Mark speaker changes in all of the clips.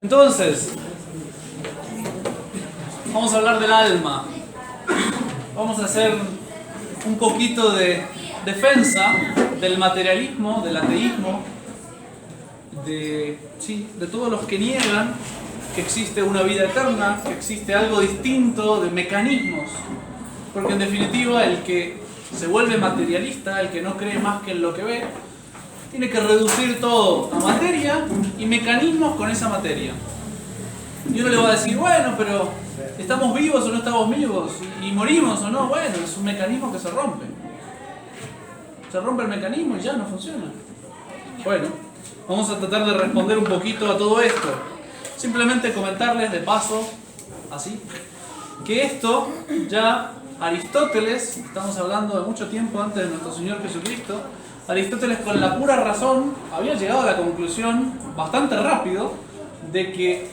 Speaker 1: Entonces, vamos a hablar del alma. Vamos a hacer un poquito de defensa del materialismo, del ateísmo, de todos los que niegan que existe una vida eterna, que existe algo distinto, de mecanismos. Porque en definitiva el que se vuelve materialista, el que no cree más que en lo que ve, tiene que reducir todo a materia y mecanismos con esa materia. Y uno le va a decir, bueno, pero ¿estamos vivos o no estamos vivos? ¿Y morimos o no? Bueno, es un mecanismo que se rompe. Se rompe el mecanismo y ya no funciona. Bueno, vamos a tratar de responder un poquito a todo esto. Simplemente comentarles de paso, así, que esto ya Aristóteles, estamos hablando de mucho tiempo antes de nuestro Señor Jesucristo, Aristóteles con la pura razón había llegado a la conclusión bastante rápido de que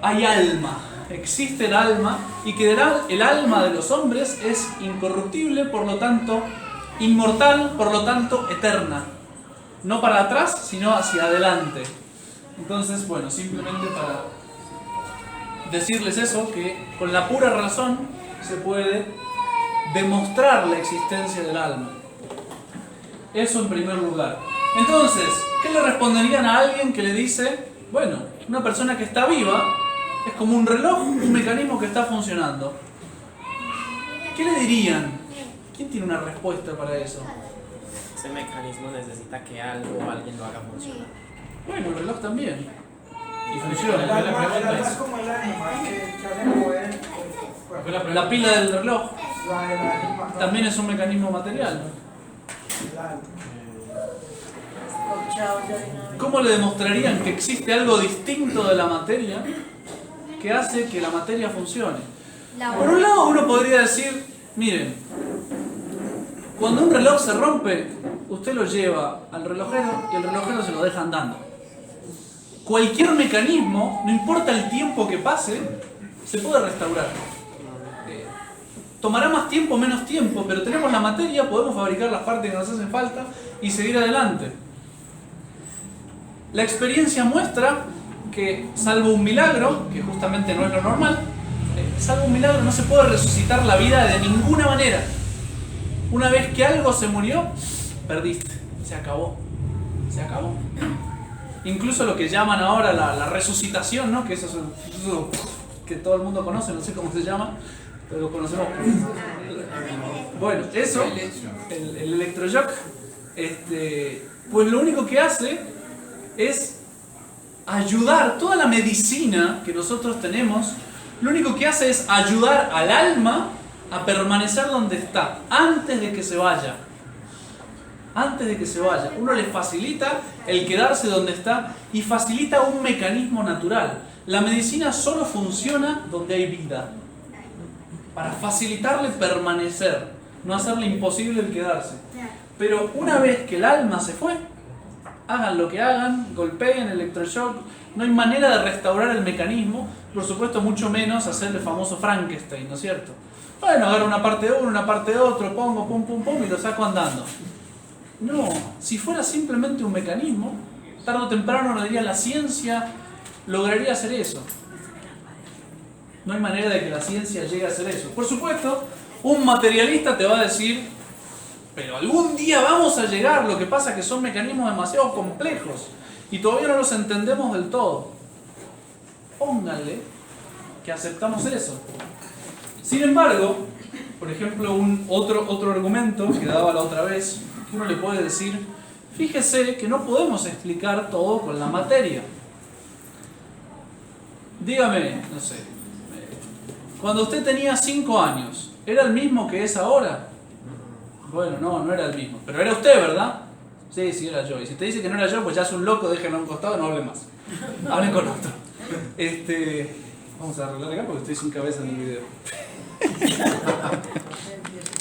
Speaker 1: hay alma, existe el alma y que el alma de los hombres es incorruptible, por lo tanto inmortal, por lo tanto eterna. No para atrás, sino hacia adelante. Entonces, bueno, simplemente para decirles eso, que con la pura razón se puede demostrar la existencia del alma. Eso en primer lugar. Entonces, ¿qué le responderían a alguien que le dice, bueno, una persona que está viva es como un reloj, un mecanismo que está funcionando? ¿Qué le dirían? ¿Quién tiene una respuesta para eso?
Speaker 2: Ese mecanismo necesita que algo o alguien lo haga funcionar.
Speaker 1: Bueno, el reloj también. Y funciona.
Speaker 3: El alma es como el ánima, que hace mover.
Speaker 1: La pila del reloj también es un mecanismo material. ¿Cómo le demostrarían que existe algo distinto de la materia que hace que la materia funcione? Por un lado uno podría decir, miren, cuando un reloj se rompe, usted lo lleva al relojero y el relojero se lo deja andando. Cualquier mecanismo, no importa el tiempo que pase, se puede restaurar. Tomará más tiempo, menos tiempo, pero tenemos la materia, podemos fabricar las partes que nos hacen falta y seguir adelante. La experiencia muestra que, salvo un milagro, que justamente no es lo normal, salvo un milagro no se puede resucitar la vida de ninguna manera. Una vez que algo se murió, perdiste, se acabó, se acabó. Incluso lo que llaman ahora la resucitación, ¿no? Que eso que todo el mundo conoce, no sé cómo se llama, pero lo conocemos. Bueno, eso, el electroshock, pues lo único que hace es ayudar. Toda la medicina que nosotros tenemos, lo único que hace es ayudar al alma a permanecer donde está, antes de que se vaya. Antes de que se vaya. Uno le facilita el quedarse donde está y facilita un mecanismo natural. La medicina solo funciona donde hay vida, para facilitarle permanecer, no hacerle imposible el quedarse. Pero una vez que el alma se fue, hagan lo que hagan, golpeen, electroshock, no hay manera de restaurar el mecanismo, por supuesto mucho menos hacer el famoso Frankenstein, ¿no es cierto? Bueno, agarro una parte de uno, una parte de otro, pongo pum pum pum y lo saco andando. No, si fuera simplemente un mecanismo, tarde o temprano, la ciencia lograría hacer eso. No hay manera de que la ciencia llegue a hacer eso. Por supuesto, un materialista te va a decir, pero algún día vamos a llegar, lo que pasa es que son mecanismos demasiado complejos y todavía no los entendemos del todo. Pónganle que aceptamos eso. Sin embargo, por ejemplo, otro argumento que daba la otra vez, que uno le puede decir, fíjese que no podemos explicar todo con la materia. Dígame, no sé, cuando usted tenía 5 años, ¿era el mismo que es ahora? Bueno, no era el mismo. Pero era usted, ¿verdad? Sí, era yo. Y si te dice que no era yo, pues ya es un loco, déjenlo a un costado, no hable más. Hablen con otro. Vamos a arreglar acá porque estoy sin cabeza en el video.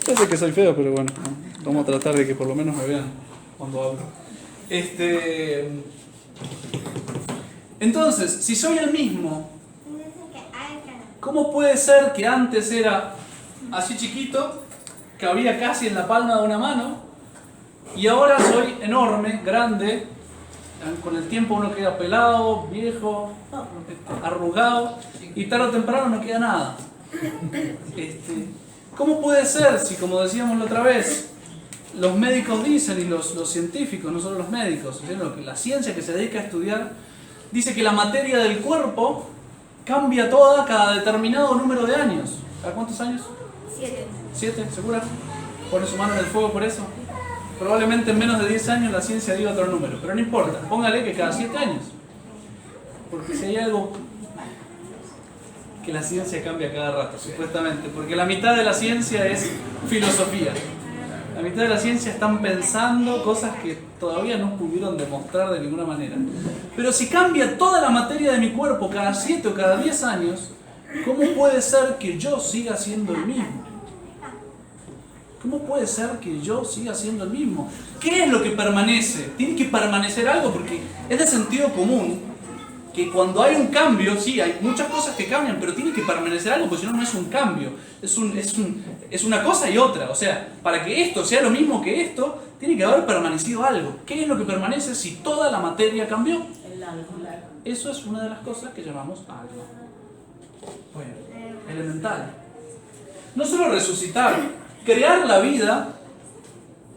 Speaker 1: Yo sé que soy feo, pero bueno, vamos a tratar de que por lo menos me vean cuando hablo. Entonces, si soy el mismo, ¿cómo puede ser que antes era así chiquito, cabía casi en la palma de una mano, y ahora soy enorme, grande, con el tiempo uno queda pelado, viejo, arrugado, y tarde o temprano no queda nada. ¿Cómo puede ser si, como decíamos la otra vez, los médicos dicen, y los científicos, no solo los médicos, sino que la ciencia que se dedica a estudiar, dice que la materia del cuerpo cambia toda cada determinado número de años? ¿A cuántos años?
Speaker 4: 7.
Speaker 1: ¿7? ¿Segura? ¿Pone su mano en el fuego por eso? Probablemente en menos de 10 años la ciencia diga otro número, pero no importa, póngale que cada 7 años. Porque si hay algo que la ciencia cambia cada rato, supuestamente, porque la mitad de la ciencia es filosofía. La mitad de la ciencia están pensando cosas que todavía no pudieron demostrar de ninguna manera. Pero si cambia toda la materia de mi cuerpo cada 7 o cada 10 años, ¿cómo puede ser que yo siga siendo el mismo? ¿Cómo puede ser que yo siga siendo el mismo? ¿Qué es lo que permanece? Tiene que permanecer algo, porque es de sentido común que cuando hay un cambio, sí, hay muchas cosas que cambian, pero tiene que permanecer algo, porque si no, no es un cambio. Es una cosa y otra. O sea, para que esto sea lo mismo que esto, tiene que haber permanecido algo. ¿Qué es lo que permanece si toda la materia cambió?
Speaker 4: El algo.
Speaker 1: Eso es una de las cosas que llamamos alma. Bueno, elemental. No solo resucitar, crear la vida,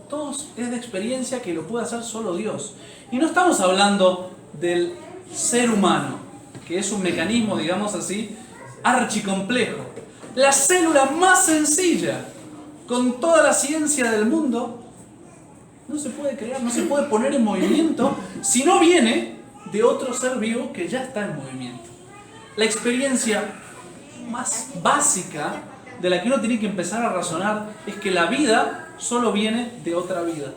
Speaker 1: todo es de experiencia que lo puede hacer solo Dios. Y no estamos hablando del ser humano, que es un mecanismo, digamos así, archicomplejo. La célula más sencilla, con toda la ciencia del mundo, no se puede crear, no se puede poner en movimiento si no viene de otro ser vivo que ya está en movimiento. La experiencia más básica de la que uno tiene que empezar a razonar es que la vida solo viene de otra vida.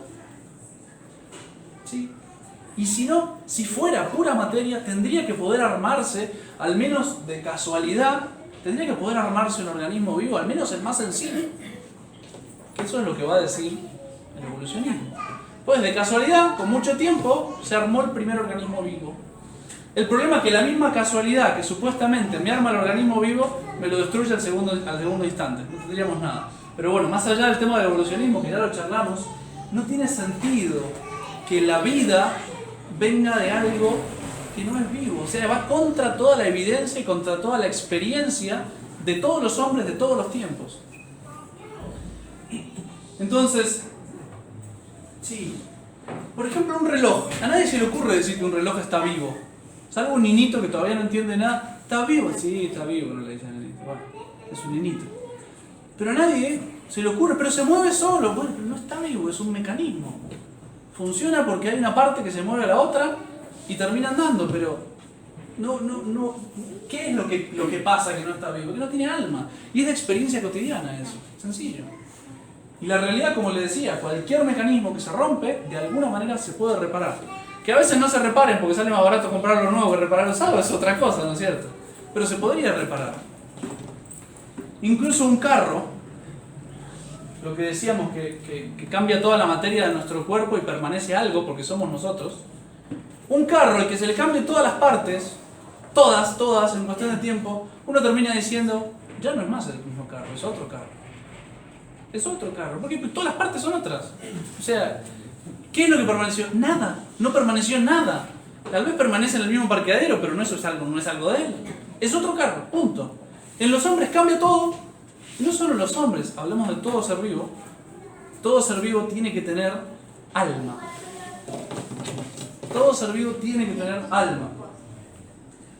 Speaker 1: ¿Sí? Y si no, si fuera pura materia, tendría que poder armarse, al menos de casualidad, tendría que poder armarse un organismo vivo, al menos el más sencillo. Que eso es lo que va a decir el evolucionismo. Pues de casualidad, con mucho tiempo, se armó el primer organismo vivo. El problema es que la misma casualidad que supuestamente me arma el organismo vivo, me lo destruye al segundo instante. No tendríamos nada. Pero bueno, más allá del tema del evolucionismo, que ya lo charlamos, no tiene sentido que la vida venga de algo que no es vivo. O sea, va contra toda la evidencia y contra toda la experiencia de todos los hombres de todos los tiempos. Entonces, sí, por ejemplo, un reloj. A nadie se le ocurre decir que un reloj está vivo. Salvo un niñito que todavía no entiende nada. ¿Está vivo? Sí, está vivo, no le dicen al niñito. Bueno, es un niñito. Pero a nadie se le ocurre, pero se mueve solo. Bueno, pero no está vivo, es un mecanismo. Funciona porque hay una parte que se mueve a la otra y termina andando, pero no. ¿Qué es lo que pasa que no está vivo? Que no tiene alma. Y es de experiencia cotidiana eso, sencillo. Y la realidad, como le decía, cualquier mecanismo que se rompe, de alguna manera se puede reparar. Que a veces no se reparen porque sale más barato comprarlo nuevo que repararlo usado, es otra cosa, ¿no es cierto? Pero se podría reparar. Incluso un carro, lo que decíamos que cambia toda la materia de nuestro cuerpo y permanece algo porque somos nosotros. Un carro al que se le cambie todas las partes, todas, en cuestión de tiempo, uno termina diciendo, ya no es más el mismo carro, es otro carro. Es otro carro, porque todas las partes son otras. O sea, ¿qué es lo que permaneció? Nada, no permaneció nada. Tal vez permanece en el mismo parqueadero, pero no es algo de él. Es otro carro, punto. En los hombres cambia todo. Y no solo los hombres, hablamos de todo ser vivo. Todo ser vivo tiene que tener alma. Todo ser vivo tiene que tener alma.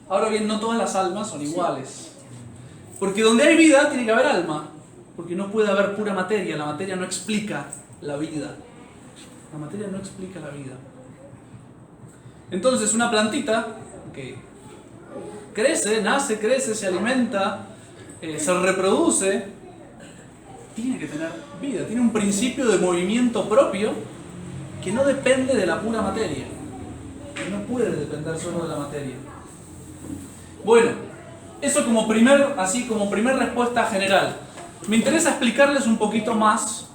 Speaker 1: Ahora bien, no todas las almas son iguales. Porque donde hay vida tiene que haber alma. Porque no puede haber pura materia. La materia no explica la vida. La materia no explica la vida. Entonces una plantita que crece, nace, crece, se alimenta, se reproduce, tiene que tener vida. Tiene un principio de movimiento propio que no depende de la pura materia. Que no puede depender solo de la materia. Bueno, eso como primer respuesta general. Me interesa explicarles un poquito más,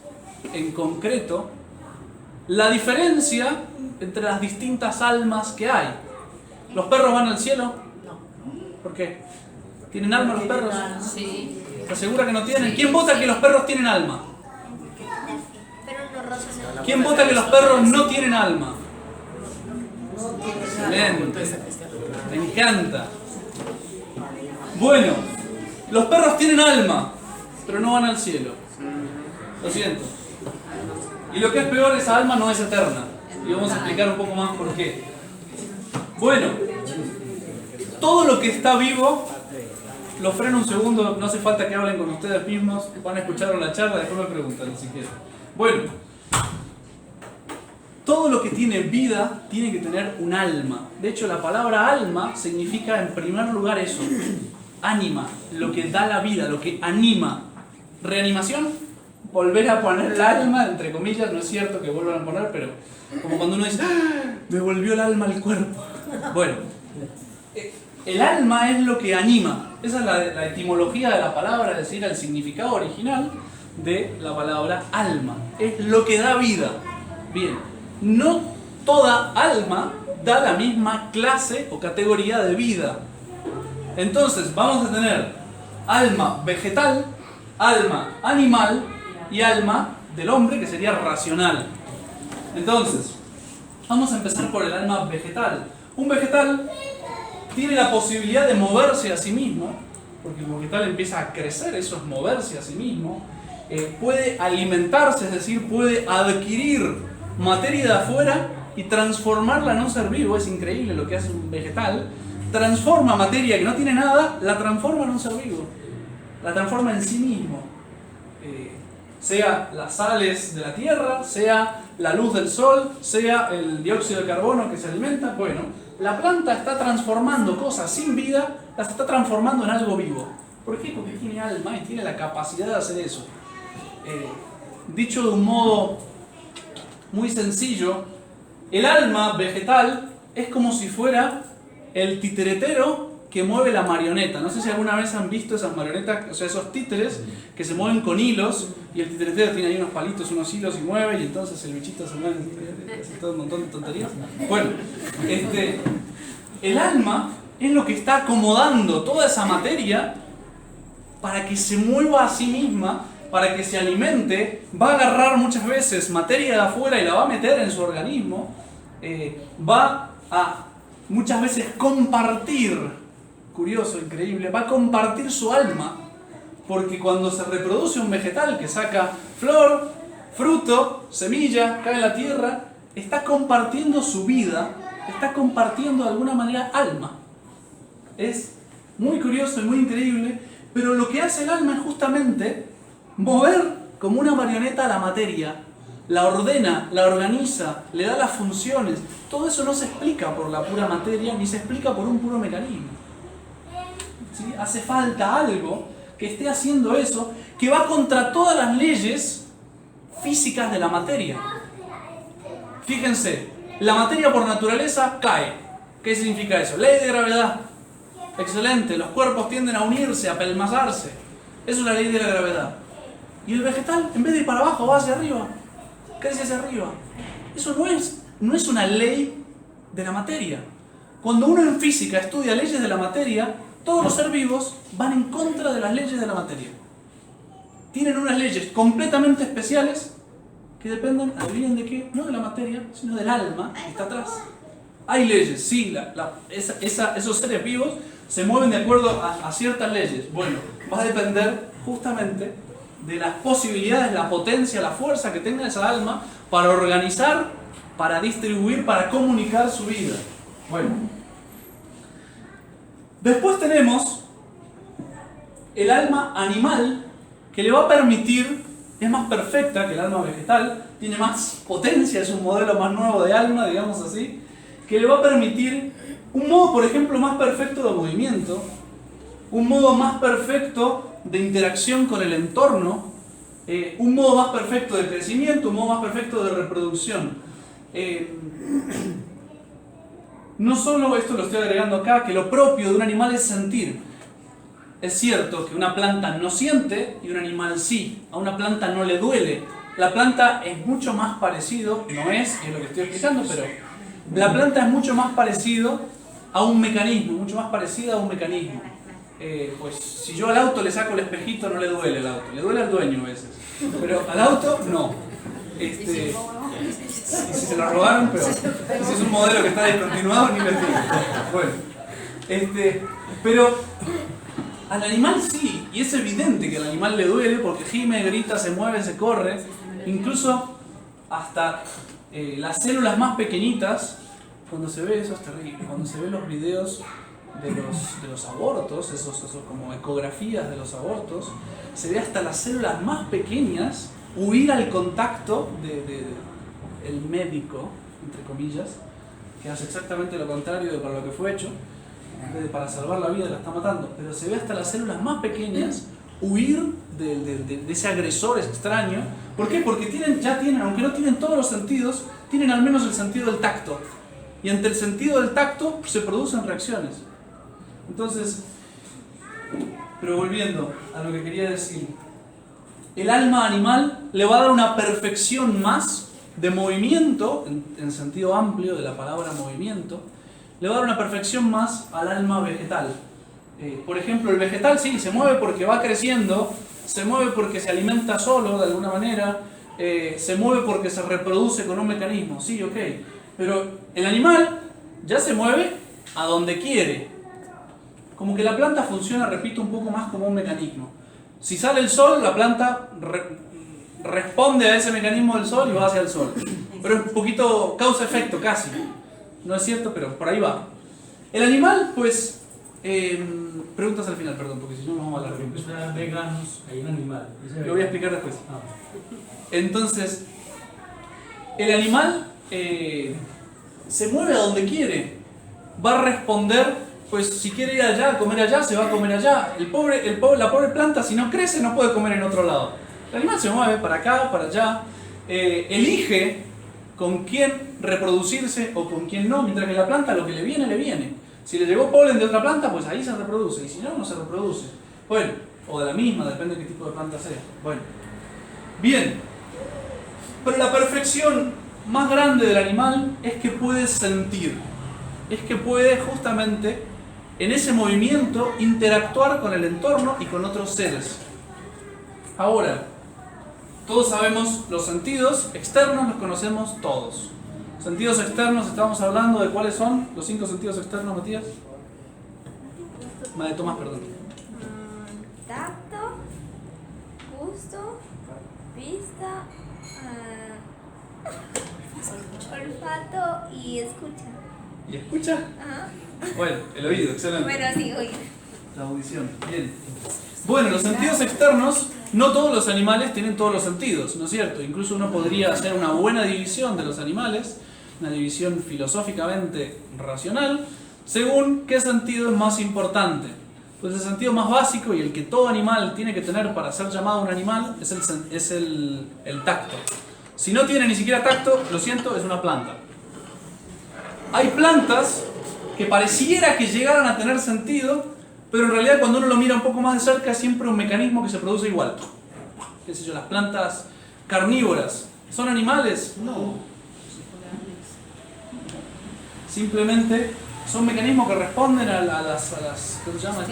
Speaker 1: en concreto, la diferencia entre las distintas almas que hay. ¿Los perros van al cielo?
Speaker 4: No.
Speaker 1: ¿Por qué? ¿Tienen alma los perros?
Speaker 4: Sí.
Speaker 1: ¿Estás segura que no tienen? ¿Quién vota que los perros tienen alma?
Speaker 4: Pero no rozan.
Speaker 1: ¿Quién vota que los perros no tienen alma? Excelente. Me encanta. Bueno, los perros tienen alma, pero no van al cielo. Lo siento. Y lo que es peor, esa alma no es eterna. Y vamos a explicar un poco más por qué. Bueno, todo lo que está vivo, los freno un segundo, no hace falta que hablen con ustedes mismos, van a escuchar la charla, después me preguntan si quieren. Bueno, todo lo que tiene vida tiene que tener un alma. De hecho, la palabra alma significa en primer lugar eso, ánima, lo que da la vida, lo que anima. Reanimación, volver a poner el alma, entre comillas, no es cierto que vuelvan a poner, pero como cuando uno dice, ¡ah! Me volvió el alma al cuerpo. Bueno, el alma es lo que anima. Esa es la etimología de la palabra, es decir, el significado original de la palabra alma. Es lo que da vida. Bien, no toda alma da la misma clase o categoría de vida. Entonces, vamos a tener alma vegetal, alma animal y alma del hombre, que sería racional. Entonces, vamos a empezar por el alma vegetal. Un vegetal tiene la posibilidad de moverse a sí mismo, porque el vegetal empieza a crecer, eso es moverse a sí mismo. Puede alimentarse, es decir, puede adquirir materia de afuera y transformarla en un ser vivo. Es increíble lo que hace un vegetal. Transforma materia que no tiene nada, la transforma en un ser vivo. La transforma en sí mismo. Sea las sales de la tierra, sea la luz del sol, sea el dióxido de carbono que se alimenta. Bueno, la planta está transformando cosas sin vida, las está transformando en algo vivo. ¿Por qué? Porque tiene alma y tiene la capacidad de hacer eso. Dicho de un modo muy sencillo, el alma vegetal es como si fuera el titeretero que mueve la marioneta. No sé si alguna vez han visto esas marionetas, o sea, esos títeres que se mueven con hilos y el titeretero tiene ahí unos palitos, unos hilos y mueve y entonces el bichito se mueve, hace todo un montón de tonterías. Bueno, el alma es lo que está acomodando toda esa materia para que se mueva a sí misma, para que se alimente, va a agarrar muchas veces materia de afuera y la va a meter en su organismo, va a muchas veces compartir. Curioso, increíble, va a compartir su alma, porque cuando se reproduce un vegetal que saca flor, fruto, semilla, cae en la tierra, está compartiendo su vida, está compartiendo de alguna manera alma. Es muy curioso y muy increíble, pero lo que hace el alma es justamente mover como una marioneta la materia, la ordena, la organiza, le da las funciones. Todo eso no se explica por la pura materia, ni se explica por un puro mecanismo. ¿Sí? Hace falta algo que esté haciendo eso, que va contra todas las leyes físicas de la materia. Fíjense, la materia por naturaleza cae. ¿Qué significa eso? Ley de gravedad. Excelente, los cuerpos tienden a unirse, a apelmazarse. Eso es la ley de la gravedad. Y el vegetal, en vez de ir para abajo, va hacia arriba. Crece hacia arriba. Eso no es una ley de la materia. Cuando uno en física estudia leyes de la materia, todos los seres vivos van en contra de las leyes de la materia. Tienen unas leyes completamente especiales que dependen, adivinen de qué, no de la materia, sino del alma que está atrás. Hay leyes, sí, esos seres vivos se mueven de acuerdo a ciertas leyes. Bueno, va a depender justamente de las posibilidades, la potencia, la fuerza que tenga esa alma para organizar, para distribuir, para comunicar su vida. Bueno, después tenemos el alma animal, que le va a permitir, es más perfecta que el alma vegetal, tiene más potencia, es un modelo más nuevo de alma, digamos así, que le va a permitir un modo, por ejemplo, más perfecto de movimiento, un modo más perfecto de interacción con el entorno, un modo más perfecto de crecimiento, un modo más perfecto de reproducción. No solo esto lo estoy agregando acá, que lo propio de un animal es sentir. Es cierto que una planta no siente y un animal sí. A una planta no le duele. La planta es mucho más parecido, no es lo que estoy explicando, pero la planta es mucho más parecido a un mecanismo, mucho más parecida a un mecanismo. Pues si yo al auto le saco el espejito no le duele al auto, le duele al dueño a veces, pero al auto no. Y si se lo robaron, pero si es un modelo que está descontinuado, ni lo digo. Bueno, pero al animal sí, y es evidente que al animal le duele porque gime, grita, se mueve, se corre, incluso hasta las células más pequeñitas. Cuando se ve eso es terrible, cuando se ven los videos de los abortos, esos como ecografías de los abortos, se ve hasta las células más pequeñas huir al contacto del médico, entre comillas, que hace exactamente lo contrario de para lo que fue hecho. En vez de para salvar la vida la está matando, pero se ve hasta las células más pequeñas huir de ese agresor extraño. ¿Por qué? Porque ya tienen, aunque no tienen todos los sentidos, tienen al menos el sentido del tacto. Y ante el sentido del tacto se producen reacciones. Entonces, pero volviendo a lo que quería decir, el alma animal le va a dar una perfección más de movimiento, en sentido amplio de la palabra movimiento, le va a dar una perfección más al alma vegetal. Por ejemplo, el vegetal sí, se mueve porque va creciendo, se mueve porque se alimenta solo de alguna manera, se mueve porque se reproduce con un mecanismo, sí, ok. Pero el animal ya se mueve a donde quiere. Como que la planta funciona, repito, un poco más como un mecanismo. Si sale el sol, la planta responde a ese mecanismo del sol y va hacia el sol. Pero es un poquito causa-efecto casi. No es cierto, pero por ahí va. El animal, pues... preguntas al final, perdón, porque si no nos vamos a hablar bien.
Speaker 4: Veganos, hay un animal.
Speaker 1: Lo voy a explicar después. Entonces, el animal se mueve a donde quiere. Va a responder, pues si quiere ir allá, a comer allá, se va a comer allá. La pobre planta, si no crece, no puede comer en otro lado. El animal se mueve para acá, para allá. Elige con quién reproducirse o con quién no, mientras que la planta lo que le viene, le viene. Si le llegó polen de otra planta, pues ahí se reproduce, y si no, no se reproduce. Bueno, o de la misma, depende de qué tipo de planta sea. Bueno, bien, pero la perfección más grande del animal es que puede sentir, es que puede justamente en ese movimiento interactuar con el entorno y con otros seres. Ahora, todos sabemos los sentidos externos, los conocemos todos. Sentidos externos, estamos hablando de cuáles son los 5 sentidos externos, Matías. Tomás, perdón.
Speaker 5: Tacto, gusto, vista, olfato y escucha.
Speaker 1: ¿Y escucha?
Speaker 5: Ajá.
Speaker 1: Bueno, el oído, excelente.
Speaker 5: Bueno, sí, oye.
Speaker 1: La audición, bien. Bueno, los sentidos externos, no todos los animales tienen todos los sentidos, ¿no es cierto? Incluso uno podría hacer una buena división de los animales, una división filosóficamente racional, según qué sentido es más importante. Pues el sentido más básico y el que todo animal tiene que tener para ser llamado un animal es el tacto. Si no tiene ni siquiera tacto, lo siento, es una planta. Hay plantas que pareciera que llegaran a tener sentido, pero en realidad cuando uno lo mira un poco más de cerca es siempre un mecanismo que se produce igual. ¿Qué sé yo? Las plantas carnívoras, ¿son animales? No. Simplemente son mecanismos que responden a las ¿cómo se llama?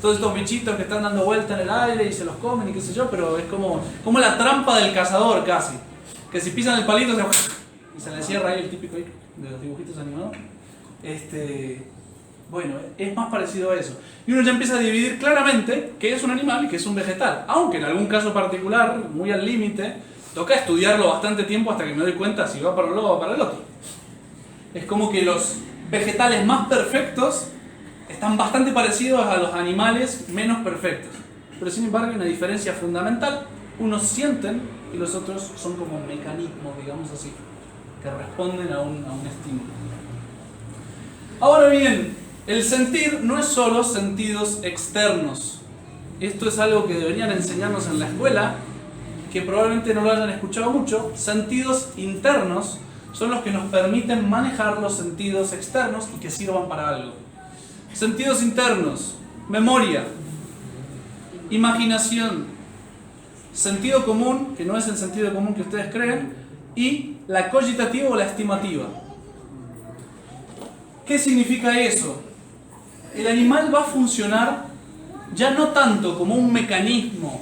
Speaker 1: Todos estos bichitos que están dando vuelta en el aire y se los comen y qué sé yo, pero es como la trampa del cazador casi. Que si pisan el palito y se le cierra ahí el típico de los dibujitos animados. Bueno, es más parecido a eso. Y uno ya empieza a dividir claramente qué es un animal y qué es un vegetal. Aunque en algún caso particular, muy al límite, toca estudiarlo bastante tiempo hasta que me doy cuenta si va para un lado o para el otro. Es como que los vegetales más perfectos están bastante parecidos a los animales menos perfectos. Pero sin embargo hay una diferencia fundamental. Unos sienten y los otros son como mecanismos, digamos así, que responden a un estímulo. Ahora bien, el sentir no es solo sentidos externos. Esto es algo que deberían enseñarnos en la escuela, que probablemente no lo hayan escuchado mucho. Sentidos internos son los que nos permiten manejar los sentidos externos y que sirvan para algo. Sentidos internos: memoria, imaginación, sentido común, que no es el sentido común que ustedes creen, y la cogitativa o la estimativa. ¿Qué significa eso? El animal va a funcionar ya no tanto como un mecanismo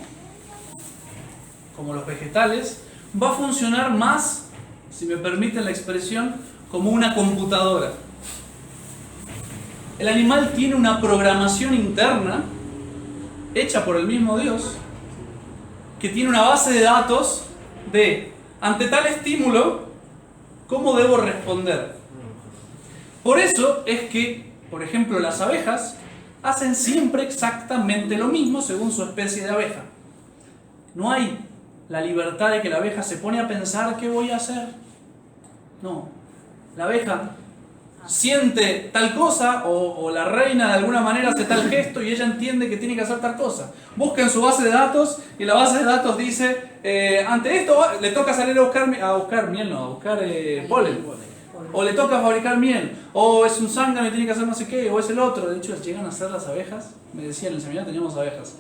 Speaker 1: como los vegetales, va a funcionar más si me permiten la expresión, como una computadora. El animal tiene una programación interna hecha por el mismo Dios, que tiene una base de datos de, ante tal estímulo, ¿cómo debo responder? Por eso es que, por ejemplo, las abejas hacen siempre exactamente lo mismo según su especie de abeja. No hay la libertad de que la abeja se pone a pensar qué voy a hacer. No, la abeja siente tal cosa o la reina de alguna manera hace tal gesto y ella entiende que tiene que hacer tal cosa. Busca en su base de datos y la base de datos dice, ante esto le toca salir a buscar miel, no, a buscar polen. O le toca fabricar miel, o es un zángano y tiene que hacer no sé qué, o es el otro. De hecho, llegan a ser las abejas. Me decía, en el seminario teníamos abejas.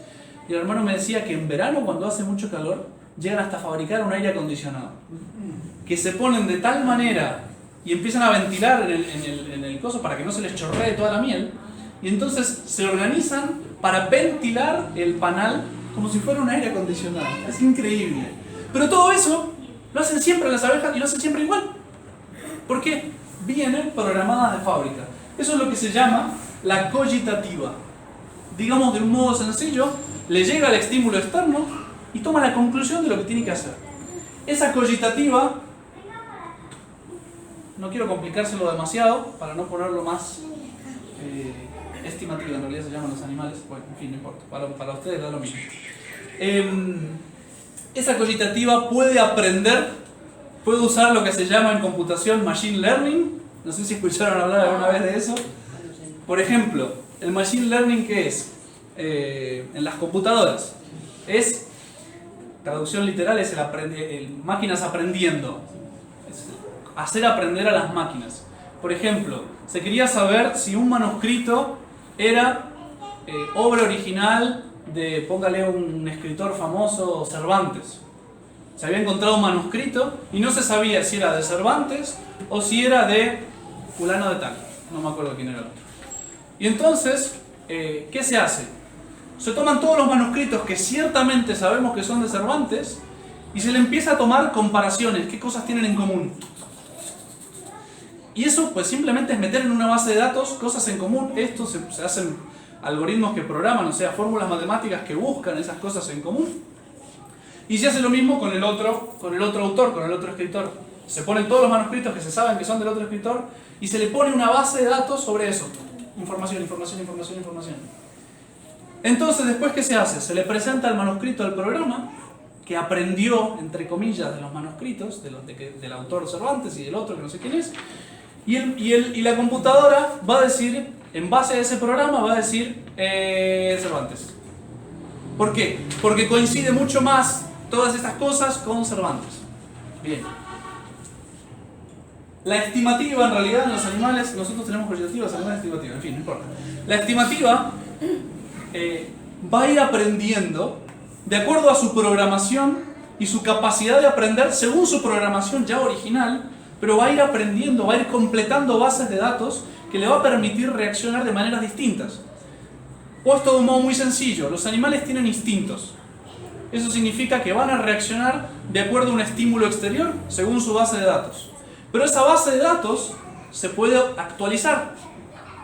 Speaker 1: Y el hermano me decía que en verano, cuando hace mucho calor, llegan hasta fabricar un aire acondicionado. Que se ponen de tal manera y empiezan a ventilar en el coso para que no se les chorree toda la miel. Y entonces se organizan para ventilar el panal como si fuera un aire acondicionado. Es increíble. Pero todo eso lo hacen siempre las abejas y lo hacen siempre igual. Porque vienen programadas de fábrica. Eso es lo que se llama la cogitativa. Digamos de un modo sencillo, le llega el estímulo externo y toma la conclusión de lo que tiene que hacer. Esa cogitativa, no quiero complicárselo demasiado para no ponerlo más estimativa, en realidad se llaman los animales, bueno, en fin, no importa, para ustedes da lo mismo. Esa cogitativa puede aprender. Puede usar lo que se llama en computación Machine Learning. No sé si escucharon hablar alguna vez de eso. Por ejemplo, el Machine Learning, ¿qué es? En las computadoras. Es, traducción literal, es máquinas aprendiendo. Es hacer aprender a las máquinas. Por ejemplo, se quería saber si un manuscrito era obra original de, póngale un escritor famoso, Cervantes. Se había encontrado un manuscrito y no se sabía si era de Cervantes o si era de fulano de tal. No me acuerdo quién era el otro. Y entonces, ¿qué se hace? Se toman todos los manuscritos que ciertamente sabemos que son de Cervantes y se le empieza a tomar comparaciones, qué cosas tienen en común. Y eso pues simplemente es meter en una base de datos cosas en común. Esto se hacen algoritmos que programan, o sea, fórmulas matemáticas que buscan esas cosas en común. Y se hace lo mismo con el otro autor, con el otro escritor. Se ponen todos los manuscritos que se saben que son del otro escritor y se le pone una base de datos sobre eso. Información. Entonces, después, ¿qué se hace? Se le presenta el manuscrito al programa, que aprendió, entre comillas, de los manuscritos, del autor Cervantes y del otro, que no sé quién es. Y la computadora va a decir, en base a ese programa, va a decir Cervantes. ¿Por qué? Porque coincide mucho más todas estas cosas con Cervantes. Bien. La estimativa, en realidad, en los animales, nosotros tenemos cogitativas, algunas estimativas, en fin, no importa. La estimativa va a ir aprendiendo de acuerdo a su programación y su capacidad de aprender según su programación ya original, pero va a ir aprendiendo, va a ir completando bases de datos que le va a permitir reaccionar de maneras distintas. Puesto de un modo muy sencillo, los animales tienen instintos. Eso significa que van a reaccionar de acuerdo a un estímulo exterior según su base de datos. Pero esa base de datos se puede actualizar.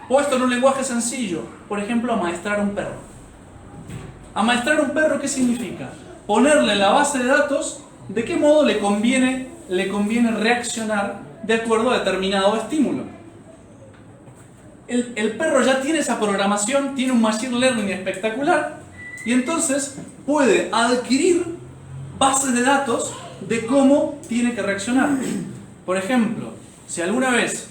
Speaker 1: Puesto en un lenguaje sencillo, por ejemplo, amaestrar a un perro. Amaestrar a un perro, ¿qué significa? Ponerle en la base de datos de qué modo le conviene reaccionar de acuerdo a determinado estímulo. El perro ya tiene esa programación, tiene un machine learning espectacular y entonces puede adquirir bases de datos de cómo tiene que reaccionar. Por ejemplo, si alguna vez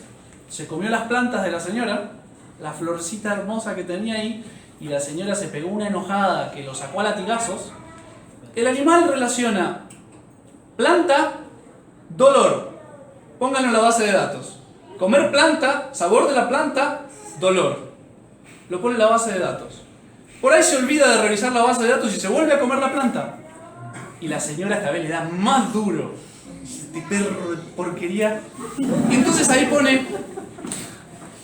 Speaker 1: se comió las plantas de la señora, la florcita hermosa que tenía ahí, y la señora se pegó una enojada que lo sacó a latigazos, el animal relaciona planta, dolor. Pónganlo en la base de datos. Comer planta, sabor de la planta, dolor. Lo pone en la base de datos. Por ahí se olvida de revisar la base de datos y se vuelve a comer la planta. Y la señora esta vez le da más duro. Este perro de porquería. Y entonces ahí pone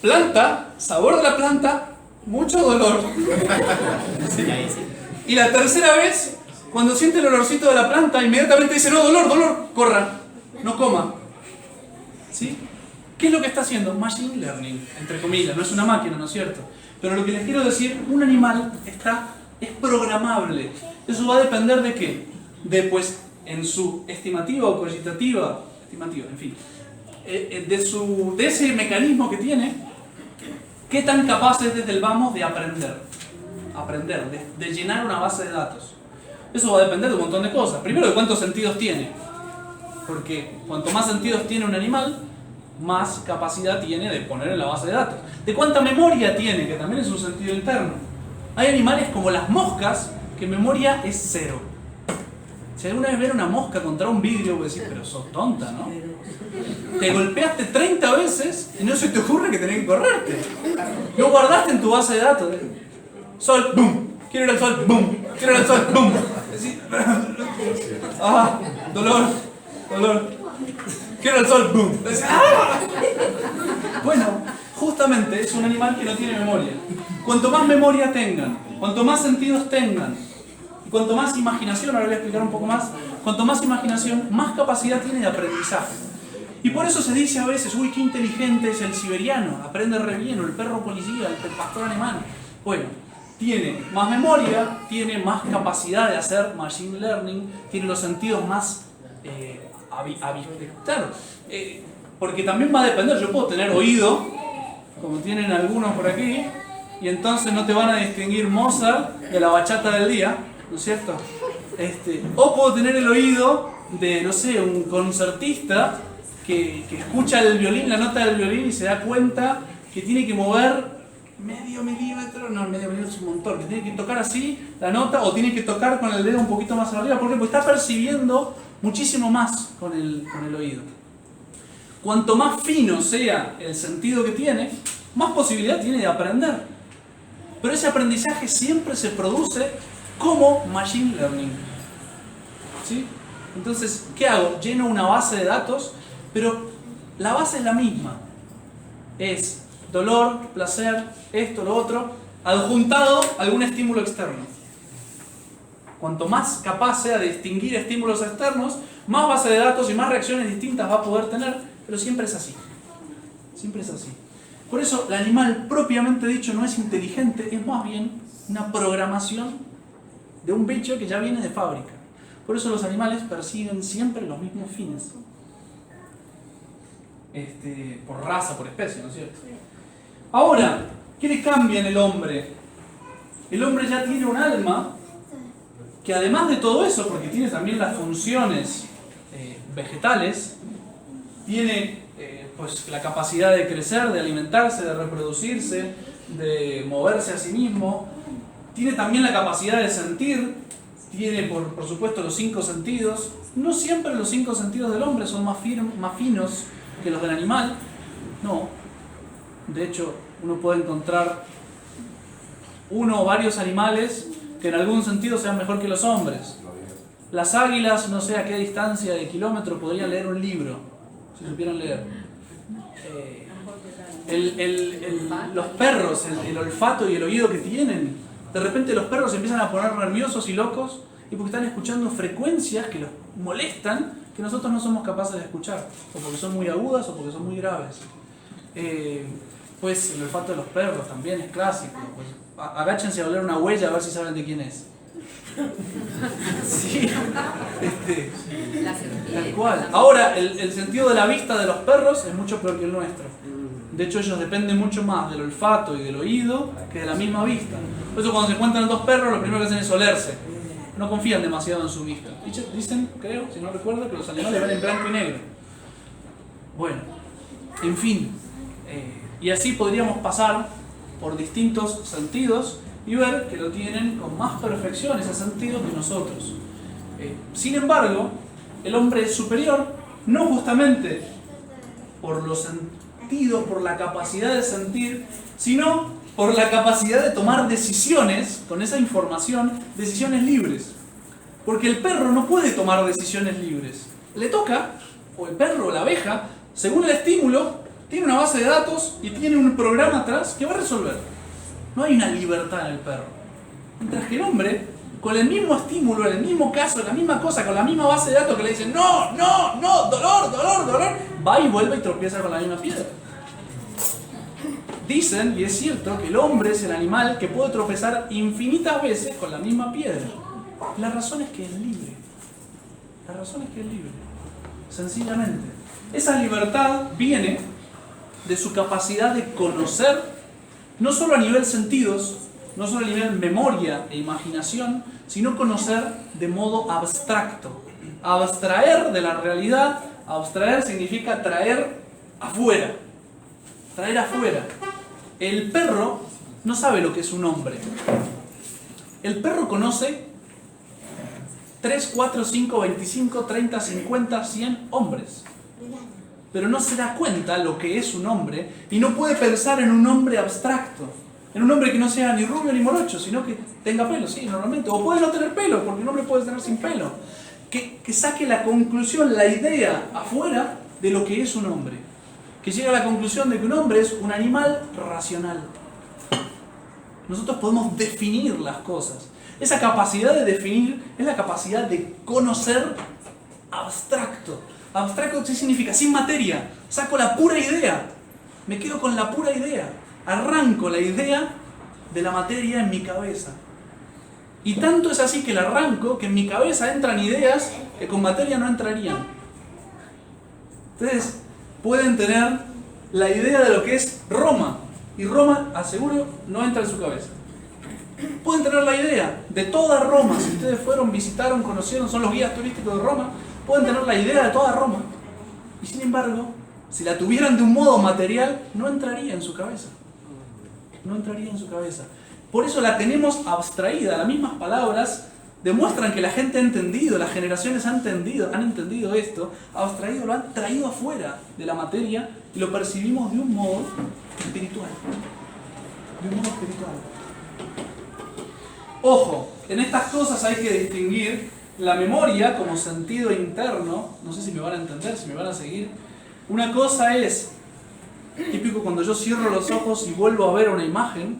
Speaker 1: planta, sabor de la planta, mucho dolor. Y la tercera vez, cuando siente el olorcito de la planta, inmediatamente dice, no, dolor, corra, no coma. ¿Sí? ¿Qué es lo que está haciendo? Machine learning, entre comillas, no es una máquina, ¿no es cierto? Pero lo que les quiero decir, un animal es programable. Eso va a depender de qué? De, pues, en su estimativa o cogitativa, en fin, de ese mecanismo que tiene, qué tan capaz es desde el vamos de aprender, de llenar una base de datos. Eso va a depender de un montón de cosas. Primero, de cuántos sentidos tiene. Porque cuanto más sentidos tiene un animal, más capacidad tiene de poner en la base de datos. De cuánta memoria tiene, que también es un sentido interno. Hay animales como las moscas, que memoria es 0. Si alguna vez ven una mosca contra un vidrio, vos decís, pero sos tonta, ¿no? Te golpeaste 30 veces y no se te ocurre que tenés que correrte. No guardaste en tu base de datos. Sol, boom. Quiero ir al sol, boom. Quiero ir al sol, boom. Ah, dolor. Quiero ir al sol, boom. ¡Ah! Bueno, justamente es un animal que no tiene memoria. Cuanto más memoria tengan, cuanto más sentidos tengan, y cuanto más imaginación, ahora voy a explicar un poco más, cuanto más imaginación, más capacidad tiene de aprendizaje. Y por eso se dice a veces, uy, qué inteligente es el siberiano, aprende re bien, o el perro policía, el pastor alemán. Bueno, tiene más memoria, tiene más capacidad de hacer machine learning, tiene los sentidos más claro, porque también va a depender, yo puedo tener oído, como tienen algunos por aquí, y entonces no te van a distinguir Mozart de la bachata del día, ¿no es cierto? O puedo tener el oído de, no sé, un concertista que escucha el violín, la nota del violín y se da cuenta que tiene que mover medio milímetro es un montón, que tiene que tocar así la nota o tiene que tocar con el dedo un poquito más arriba. ¿Por qué? Porque está percibiendo muchísimo más con el oído. Cuanto más fino sea el sentido que tiene, más posibilidad tiene de aprender. Pero ese aprendizaje siempre se produce como machine learning. ¿Sí? Entonces, ¿qué hago? Lleno una base de datos, pero la base es la misma. Es dolor, placer, esto, lo otro, adjuntado a algún estímulo externo. Cuanto más capaz sea de distinguir estímulos externos, más base de datos y más reacciones distintas va a poder tener, pero siempre es así. Siempre es así. Por eso el animal propiamente dicho no es inteligente, es más bien una programación de un bicho que ya viene de fábrica. Por eso los animales persiguen siempre los mismos fines. Por raza, por especie, ¿no es cierto? Ahora, ¿qué le cambia en el hombre? El hombre ya tiene un alma que además de todo eso, porque tiene también las funciones vegetales, tiene pues la capacidad de crecer, de alimentarse, de reproducirse, de moverse a sí mismo, tiene también la capacidad de sentir, tiene por supuesto los 5 sentidos. No siempre los 5 sentidos del hombre son más finos que los del animal, no. De hecho, uno puede encontrar uno o varios animales que en algún sentido sean mejor que los hombres. Las águilas, no sé a qué distancia de kilómetro podrían leer un libro, si supieran leer. Los perros, el olfato y el oído que tienen, de repente los perros se empiezan a poner nerviosos y locos y porque están escuchando frecuencias que los molestan, que nosotros no somos capaces de escuchar, o porque son muy agudas o porque son muy graves. Pues el olfato de los perros también es clásico. Pues, agáchense a oler una huella a ver si saben de quién es. Sí, tal cual. Ahora, el sentido de la vista de los perros es mucho peor que el nuestro. De hecho, ellos dependen mucho más del olfato y del oído que de la misma vista. Por eso cuando se encuentran 2 perros, lo primero que hacen es olerse. No confían demasiado en su vista. Dicen, creo, si no recuerdo, que los animales ven en blanco y negro. Bueno, en fin. Y así podríamos pasar por distintos sentidos y ver que lo tienen con más perfección ese sentido que nosotros. Sin embargo, el hombre es superior, no justamente por los sentidos, por la capacidad de sentir, sino por la capacidad de tomar decisiones con esa información, decisiones libres. Porque el perro no puede tomar decisiones libres. Le toca, o el perro o la abeja, según el estímulo, tiene una base de datos y tiene un programa atrás que va a resolver. No hay una libertad en el perro. Mientras que el hombre, con el mismo estímulo, en el mismo caso, la misma cosa, con la misma base de datos que le dicen no, dolor, va y vuelve y tropieza con la misma piedra. Dicen, y es cierto, que el hombre es el animal que puede tropezar infinitas veces con la misma piedra. La razón es que es libre. La razón es que es libre. Sencillamente. Esa libertad viene de su capacidad de conocer, no solo a nivel sentidos, no solo a nivel memoria e imaginación, sino conocer de modo abstracto. Abstraer de la realidad, abstraer significa traer afuera. Traer afuera. El perro no sabe lo que es un hombre. El perro conoce 3, 4, 5, 25, 30, 50, 100 hombres. Pero no se da cuenta lo que es un hombre y no puede pensar en un hombre abstracto. En un hombre que no sea ni rubio ni morocho, sino que tenga pelo, sí, normalmente. O puede no tener pelo, porque un hombre puede tener sin pelo. Que saque la conclusión, la idea afuera de lo que es un hombre. Que llegue a la conclusión de que un hombre es un animal racional. Nosotros podemos definir las cosas. Esa capacidad de definir es la capacidad de conocer abstracto. Abstracto, ¿qué significa? Sin materia. Saco la pura idea. Me quedo con la pura idea. Arranco la idea de la materia en mi cabeza. Y tanto es así que la arranco que en mi cabeza entran ideas que con materia no entrarían. Ustedes pueden tener la idea de lo que es Roma. Y Roma, aseguro, no entra en su cabeza. Pueden tener la idea de toda Roma. Si ustedes fueron, visitaron, conocieron, son los guías turísticos de Roma, pueden tener la idea de toda Roma. Y sin embargo, si la tuvieran de un modo material, no entraría en su cabeza. No entraría en su cabeza. Por eso la tenemos abstraída. Las mismas palabras demuestran que la gente ha entendido, las generaciones han entendido esto, abstraído, lo han traído afuera de la materia y lo percibimos de un modo espiritual. De un modo espiritual. Ojo, en estas cosas hay que distinguir la memoria como sentido interno. No sé si me van a entender, si me van a seguir. Una cosa es, típico cuando yo cierro los ojos y vuelvo a ver una imagen,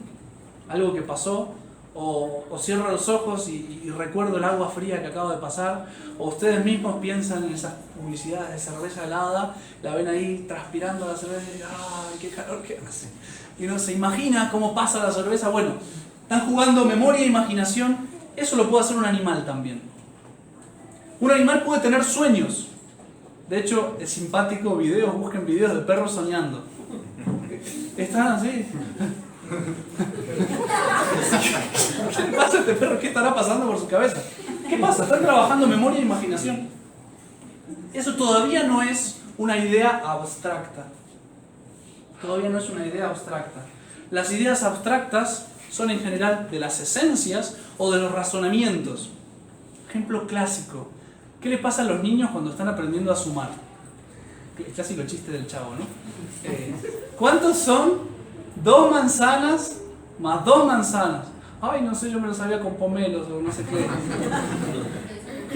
Speaker 1: algo que pasó, o cierro los ojos y recuerdo el agua fría que acabo de pasar, o ustedes mismos piensan en esas publicidades de cerveza helada, la ven ahí transpirando la cerveza y ¡ay, qué calor que hace! Y uno se imagina cómo pasa la cerveza. Bueno, están jugando memoria e imaginación. Eso lo puede hacer un animal también. Un animal puede tener sueños. De hecho, es simpático videos, busquen videos de perros soñando. Están así. ¿Qué le pasa a este perro? ¿Qué estará pasando por su cabeza? ¿Qué pasa? Están trabajando memoria e imaginación. Eso todavía no es una idea abstracta. Todavía no es una idea abstracta. Las ideas abstractas son en general de las esencias o de los razonamientos. Ejemplo clásico. ¿Qué le pasa a los niños cuando están aprendiendo a sumar? El clásico chiste del chavo, ¿no? ¿Cuántos son 2 manzanas más 2 manzanas? Ay, no sé, yo me lo sabía con pomelos o no sé qué.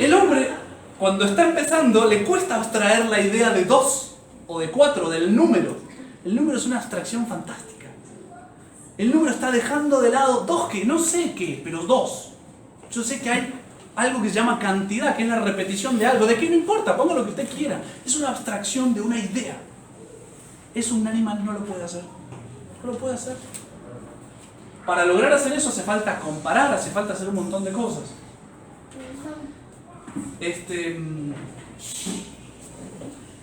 Speaker 1: El hombre, cuando está empezando, le cuesta abstraer la idea de 2 o de 4, del número. El número es una abstracción fantástica. El número está dejando de lado 2, que no sé qué, pero 2. Yo sé que hay algo que se llama cantidad, que es la repetición de algo. ¿De qué? No importa, ponga lo que usted quiera. Es una abstracción de una idea. Eso un animal no lo puede hacer. No lo puede hacer. Para lograr hacer eso hace falta comparar, hace falta hacer un montón de cosas.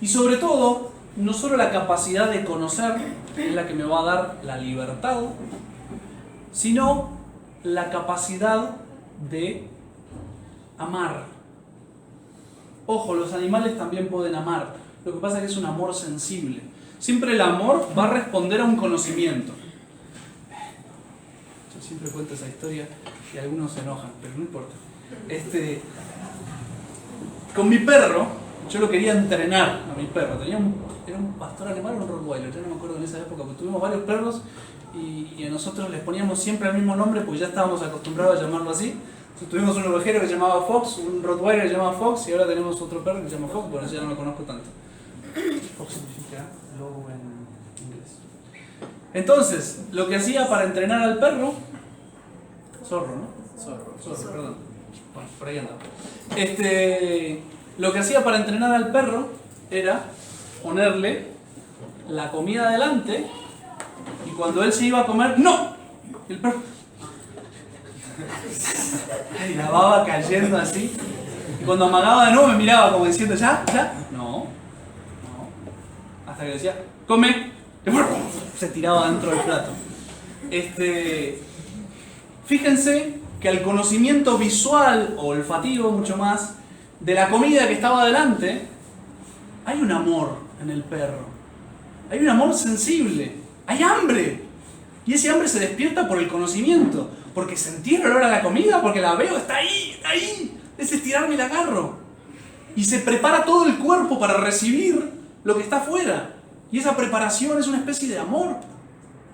Speaker 1: Y sobre todo, no solo la capacidad de conocer es la que me va a dar la libertad, sino la capacidad de amar. Ojo, los animales también pueden amar. Lo que pasa es que es un amor sensible. Siempre el amor va a responder a un conocimiento. Yo siempre cuento esa historia y algunos se enojan, pero no importa. Con mi perro, yo lo quería entrenar a mi perro. Era un pastor alemán o un rottweiler, yo no me acuerdo en esa época, porque tuvimos varios perros y a nosotros les poníamos siempre el mismo nombre porque ya estábamos acostumbrados a llamarlo así. Entonces, tuvimos un ovejero que se llamaba Fox, un rottweiler que se llamaba Fox y ahora tenemos otro perro que se llama Fox, bueno, eso ya no lo conozco tanto. Fox significa lobo en inglés. Entonces, lo que hacía para entrenar al perro, zorro, ¿no? Zorro, perdón. Bueno, por ahí andaba. Lo que hacía para entrenar al perro era ponerle la comida adelante y cuando él se iba a comer, ¡no! El perro... Y la baba cayendo así. Y cuando amagaba de nuevo me miraba como diciendo, ¿ya? ¿Ya? No. Hasta que decía, come. Se tiraba dentro del plato. Fíjense que al conocimiento visual o olfativo mucho más de la comida que estaba adelante, hay un amor en el perro. Hay un amor sensible. Hay hambre. Y ese hambre se despierta por el conocimiento. Porque sentí el olor a la comida, porque la veo, está ahí, está ahí. Es estirarme y la agarro. Y se prepara todo el cuerpo para recibir lo que está afuera. Y esa preparación es una especie de amor.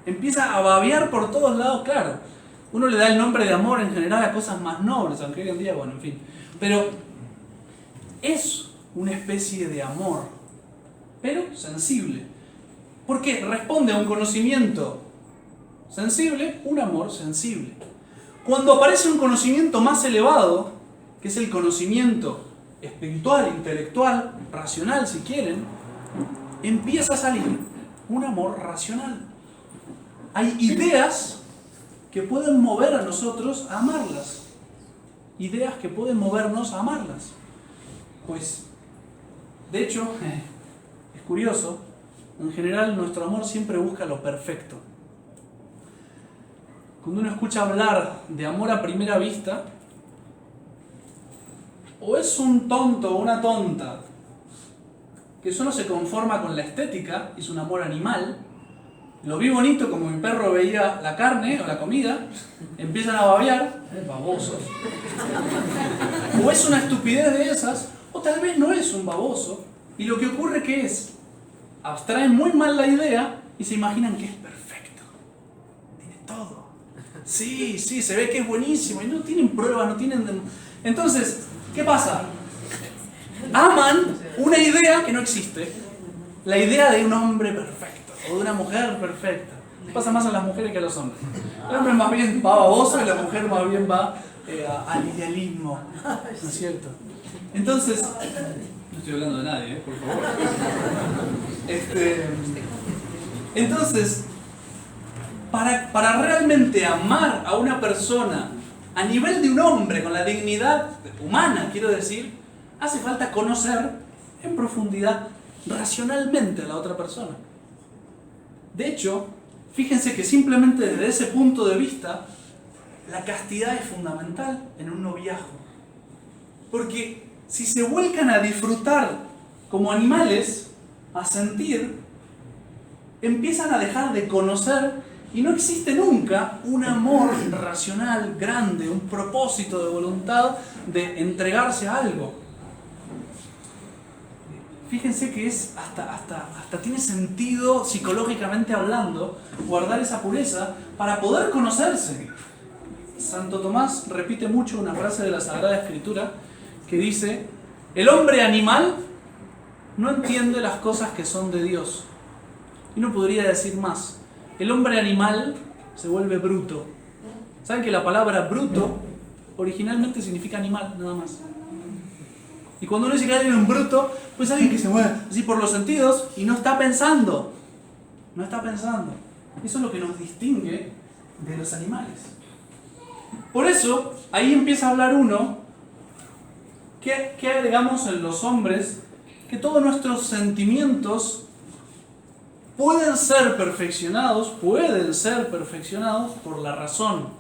Speaker 1: Empieza a babear por todos lados, claro. Uno le da el nombre de amor en general a cosas más nobles, aunque hoy en día, bueno, en fin. Pero es una especie de amor, pero sensible. Porque responde a un conocimiento sensible, un amor sensible. Cuando aparece un conocimiento más elevado, que es el conocimiento espiritual, intelectual, racional, si quieren, empieza a salir un amor racional. Hay ideas que pueden mover a nosotros a amarlas. Ideas que pueden movernos a amarlas. Pues, de hecho, es curioso, en general nuestro amor siempre busca lo perfecto. Cuando uno escucha hablar de amor a primera vista, o es un tonto o una tonta que solo se conforma con la estética, es un amor animal, lo vi bonito como mi perro veía la carne o la comida, empiezan a babear, babosos. O es una estupidez de esas, o tal vez no es un baboso, y lo que ocurre que es, abstraen muy mal la idea y se imaginan que es perfecto, tiene todo. Sí, se ve que es buenísimo, y no tienen pruebas, no tienen... Entonces, ¿qué pasa? Aman una idea que no existe, la idea de un hombre perfecto, o de una mujer perfecta. Pasa más a las mujeres que a los hombres. El hombre más bien va a baboso y la mujer más bien va al idealismo, ¿no es cierto? Entonces, no estoy hablando de nadie, por favor. Entonces, para realmente amar a una persona a nivel de un hombre, con la dignidad humana, quiero decir, hace falta conocer en profundidad, racionalmente, a la otra persona. De hecho, fíjense que simplemente desde ese punto de vista, la castidad es fundamental en un noviazgo. Porque si se vuelcan a disfrutar como animales, a sentir, empiezan a dejar de conocer y no existe nunca un amor racional grande, un propósito de voluntad de entregarse a algo. Fíjense que es hasta tiene sentido psicológicamente hablando guardar esa pureza para poder conocerse. Santo Tomás repite mucho una frase de la Sagrada Escritura que dice: el hombre animal no entiende las cosas que son de Dios. Y no podría decir más. El hombre animal se vuelve bruto. ¿Saben que la palabra bruto originalmente significa animal, nada más? Y cuando uno dice que alguien es un bruto, pues alguien que se mueve así por los sentidos y no está pensando. No está pensando. Eso es lo que nos distingue de los animales. Por eso, ahí empieza a hablar uno que agregamos en los hombres, que todos nuestros sentimientos pueden ser perfeccionados por la razón.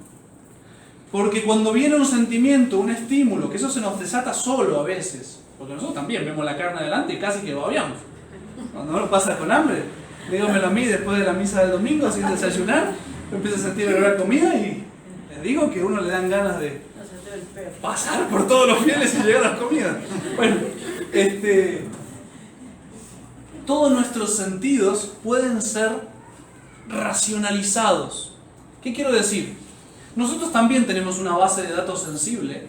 Speaker 1: Porque cuando viene un sentimiento, un estímulo, que eso se nos desata solo a veces, porque nosotros también vemos la carne adelante y casi que babeamos. Cuando uno pasa con hambre, dígamelo a mí después de la misa del domingo, sin desayunar, empieza a sentir el olor a comida y les digo que a uno le dan ganas de pasar por todos los fieles y llegar a las comidas. Bueno, todos nuestros sentidos pueden ser racionalizados. ¿Qué quiero decir? Nosotros también tenemos una base de datos sensible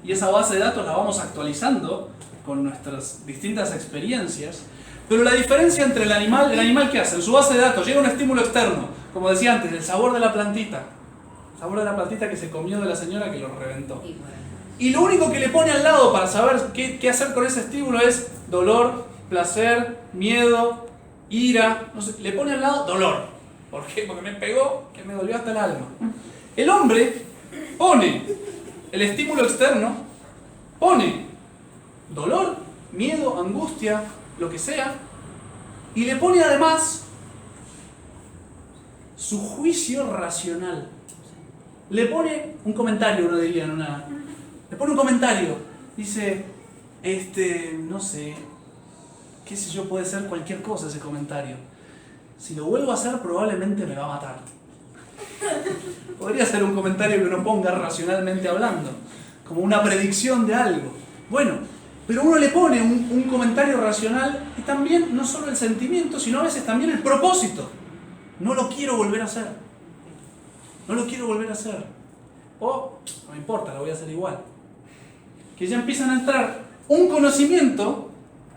Speaker 1: y esa base de datos la vamos actualizando con nuestras distintas experiencias, pero la diferencia entre el animal ¿qué hace? En su base de datos llega un estímulo externo, como decía antes, el sabor de la plantita que se comió de la señora que lo reventó. Y lo único que le pone al lado para saber qué hacer con ese estímulo es dolor, placer, miedo, ira, no sé, le pone al lado dolor. ¿Por qué? Porque me pegó, que me dolió hasta el alma. El hombre pone el estímulo externo, pone dolor, miedo, angustia, lo que sea, y le pone además su juicio racional. Le pone un comentario, uno diría en una... Le pone un comentario, dice, no sé, qué sé yo, puede ser cualquier cosa ese comentario. Si lo vuelvo a hacer probablemente me va a matar. Podría ser un comentario que uno ponga racionalmente hablando, como una predicción de algo. Bueno, pero uno le pone un comentario racional y también no solo el sentimiento, sino a veces también el propósito. No lo quiero volver a hacer. No lo quiero volver a hacer. O, no me importa, lo voy a hacer igual. Que ya empiezan a entrar un conocimiento,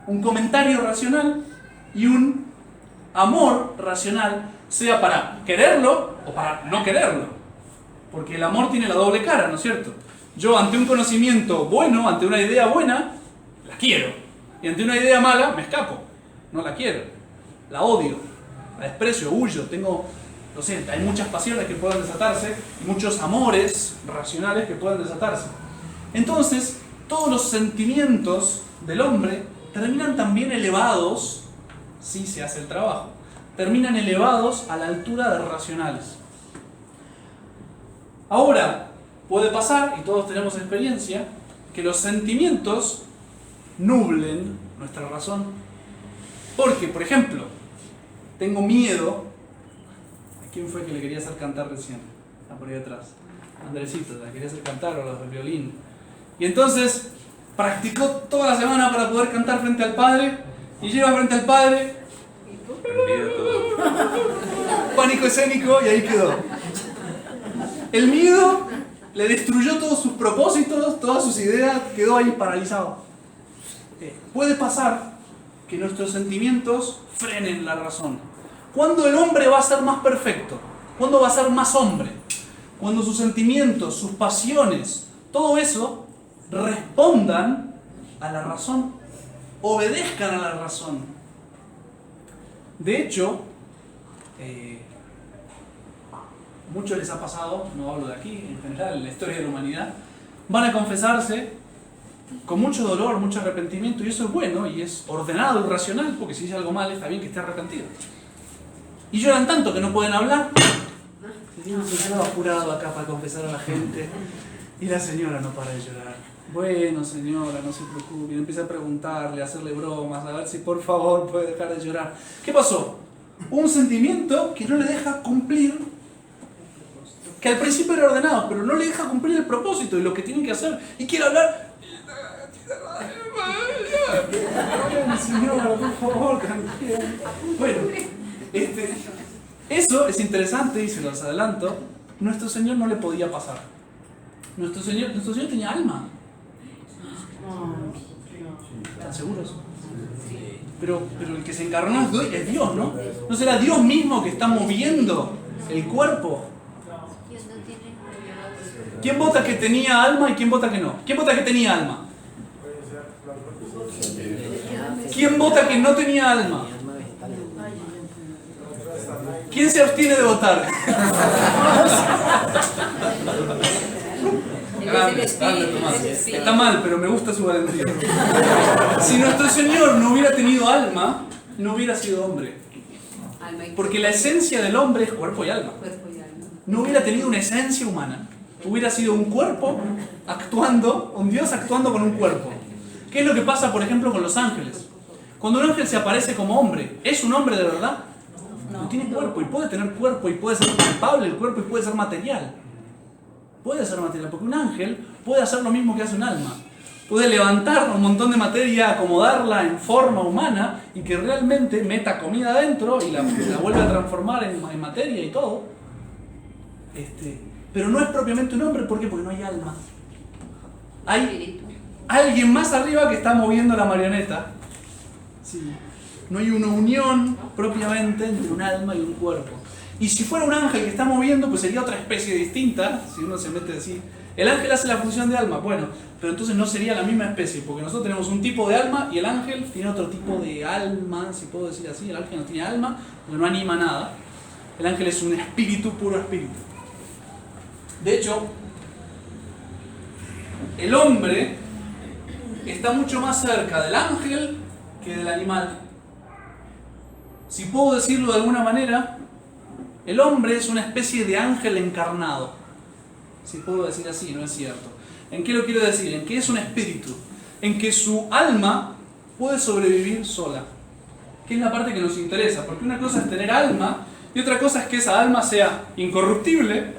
Speaker 1: un comentario racional y un amor racional, sea para quererlo o para no quererlo. Porque el amor tiene la doble cara, ¿no es cierto? Yo ante un conocimiento bueno, ante una idea buena, la quiero. Y ante una idea mala, me escapo. No la quiero. La odio. La desprecio, huyo. Lo siento, hay muchas pasiones que pueden desatarse, muchos amores racionales que pueden desatarse. Entonces, todos los sentimientos del hombre terminan también elevados, si se hace el trabajo, terminan elevados a la altura de racionales. Ahora, puede pasar, y todos tenemos experiencia, que los sentimientos nublen nuestra razón. Porque, por ejemplo, tengo miedo. ¿A quién fue que le quería hacer cantar recién? Está por ahí atrás. Andresito, la quería hacer cantar, o los del violín. Y entonces practicó toda la semana para poder cantar frente al padre. Y llega frente al padre. Pánico escénico y ahí quedó. El miedo le destruyó todos sus propósitos, todas sus ideas, quedó ahí paralizado. Puede pasar que nuestros sentimientos frenen la razón. ¿Cuándo el hombre va a ser más perfecto? ¿Cuándo va a ser más hombre? Cuando sus sentimientos, sus pasiones, todo eso respondan a la razón, obedezcan a la razón. De hecho, muchos les ha pasado, no hablo de aquí, en general, en la historia de la humanidad, van a confesarse con mucho dolor, mucho arrepentimiento, y eso es bueno y es ordenado y racional, porque si dice algo mal está bien que esté arrepentido. Y lloran tanto que no pueden hablar. Yo estaba apurado acá para confesar a la gente, y la señora no para de llorar. Bueno, señora, no se preocupe. Y empieza a preguntarle, a hacerle bromas, a ver si por favor puede dejar de llorar. ¿Qué pasó? Un sentimiento que no le deja cumplir, que al principio era ordenado, pero no le deja cumplir el propósito y lo que tiene que hacer. Y quiere hablar. Señora, por favor, tranquila. Bueno, eso es interesante y se los adelanto. Nuestro Señor no le podía pasar. Nuestro Señor tenía alma. ¿Están seguros? Pero el que se encarnó es Dios, ¿no? ¿No será Dios mismo que está moviendo el cuerpo? ¿Quién vota que tenía alma y quién vota que no? ¿Quién vota que tenía alma? ¿Quién vota que no tenía alma? ¿Quién se abstiene de votar? Está mal, pero me gusta su valentía. Si nuestro Señor no hubiera tenido alma, no hubiera sido hombre. Porque la esencia del hombre es cuerpo y alma. No hubiera tenido una esencia humana. Hubiera sido un cuerpo actuando, un Dios actuando con un cuerpo. ¿Qué es lo que pasa, por ejemplo, con los ángeles? Cuando un ángel se aparece como hombre, ¿es un hombre de verdad? No tiene cuerpo, y puede tener cuerpo, y puede ser palpable el cuerpo, y puede ser material. Puede ser material, porque un ángel puede hacer lo mismo que hace un alma. Puede levantar un montón de materia, acomodarla en forma humana, y que realmente meta comida adentro, y la vuelve a transformar en materia y todo. Pero no es propiamente un hombre, ¿por qué? Porque no hay alma. Hay alguien más arriba que está moviendo la marioneta. Sí. No hay una unión propiamente entre un alma y un cuerpo. Y si fuera un ángel que está moviendo, pues sería otra especie distinta, si uno se mete así El ángel hace la función de alma. Bueno, pero entonces no sería la misma especie, porque nosotros tenemos un tipo de alma y el ángel tiene otro tipo de alma, si puedo decir así. El ángel no tiene alma, porque no anima nada. El ángel es un espíritu, puro espíritu. De hecho, el hombre está mucho más cerca del ángel que del animal. Si puedo decirlo de alguna manera, el hombre es una especie de ángel encarnado. Si puedo decir así, no es cierto. ¿En qué lo quiero decir? En que es un espíritu. En que su alma puede sobrevivir sola. Que es la parte que nos interesa. Porque una cosa es tener alma y otra cosa es que esa alma sea incorruptible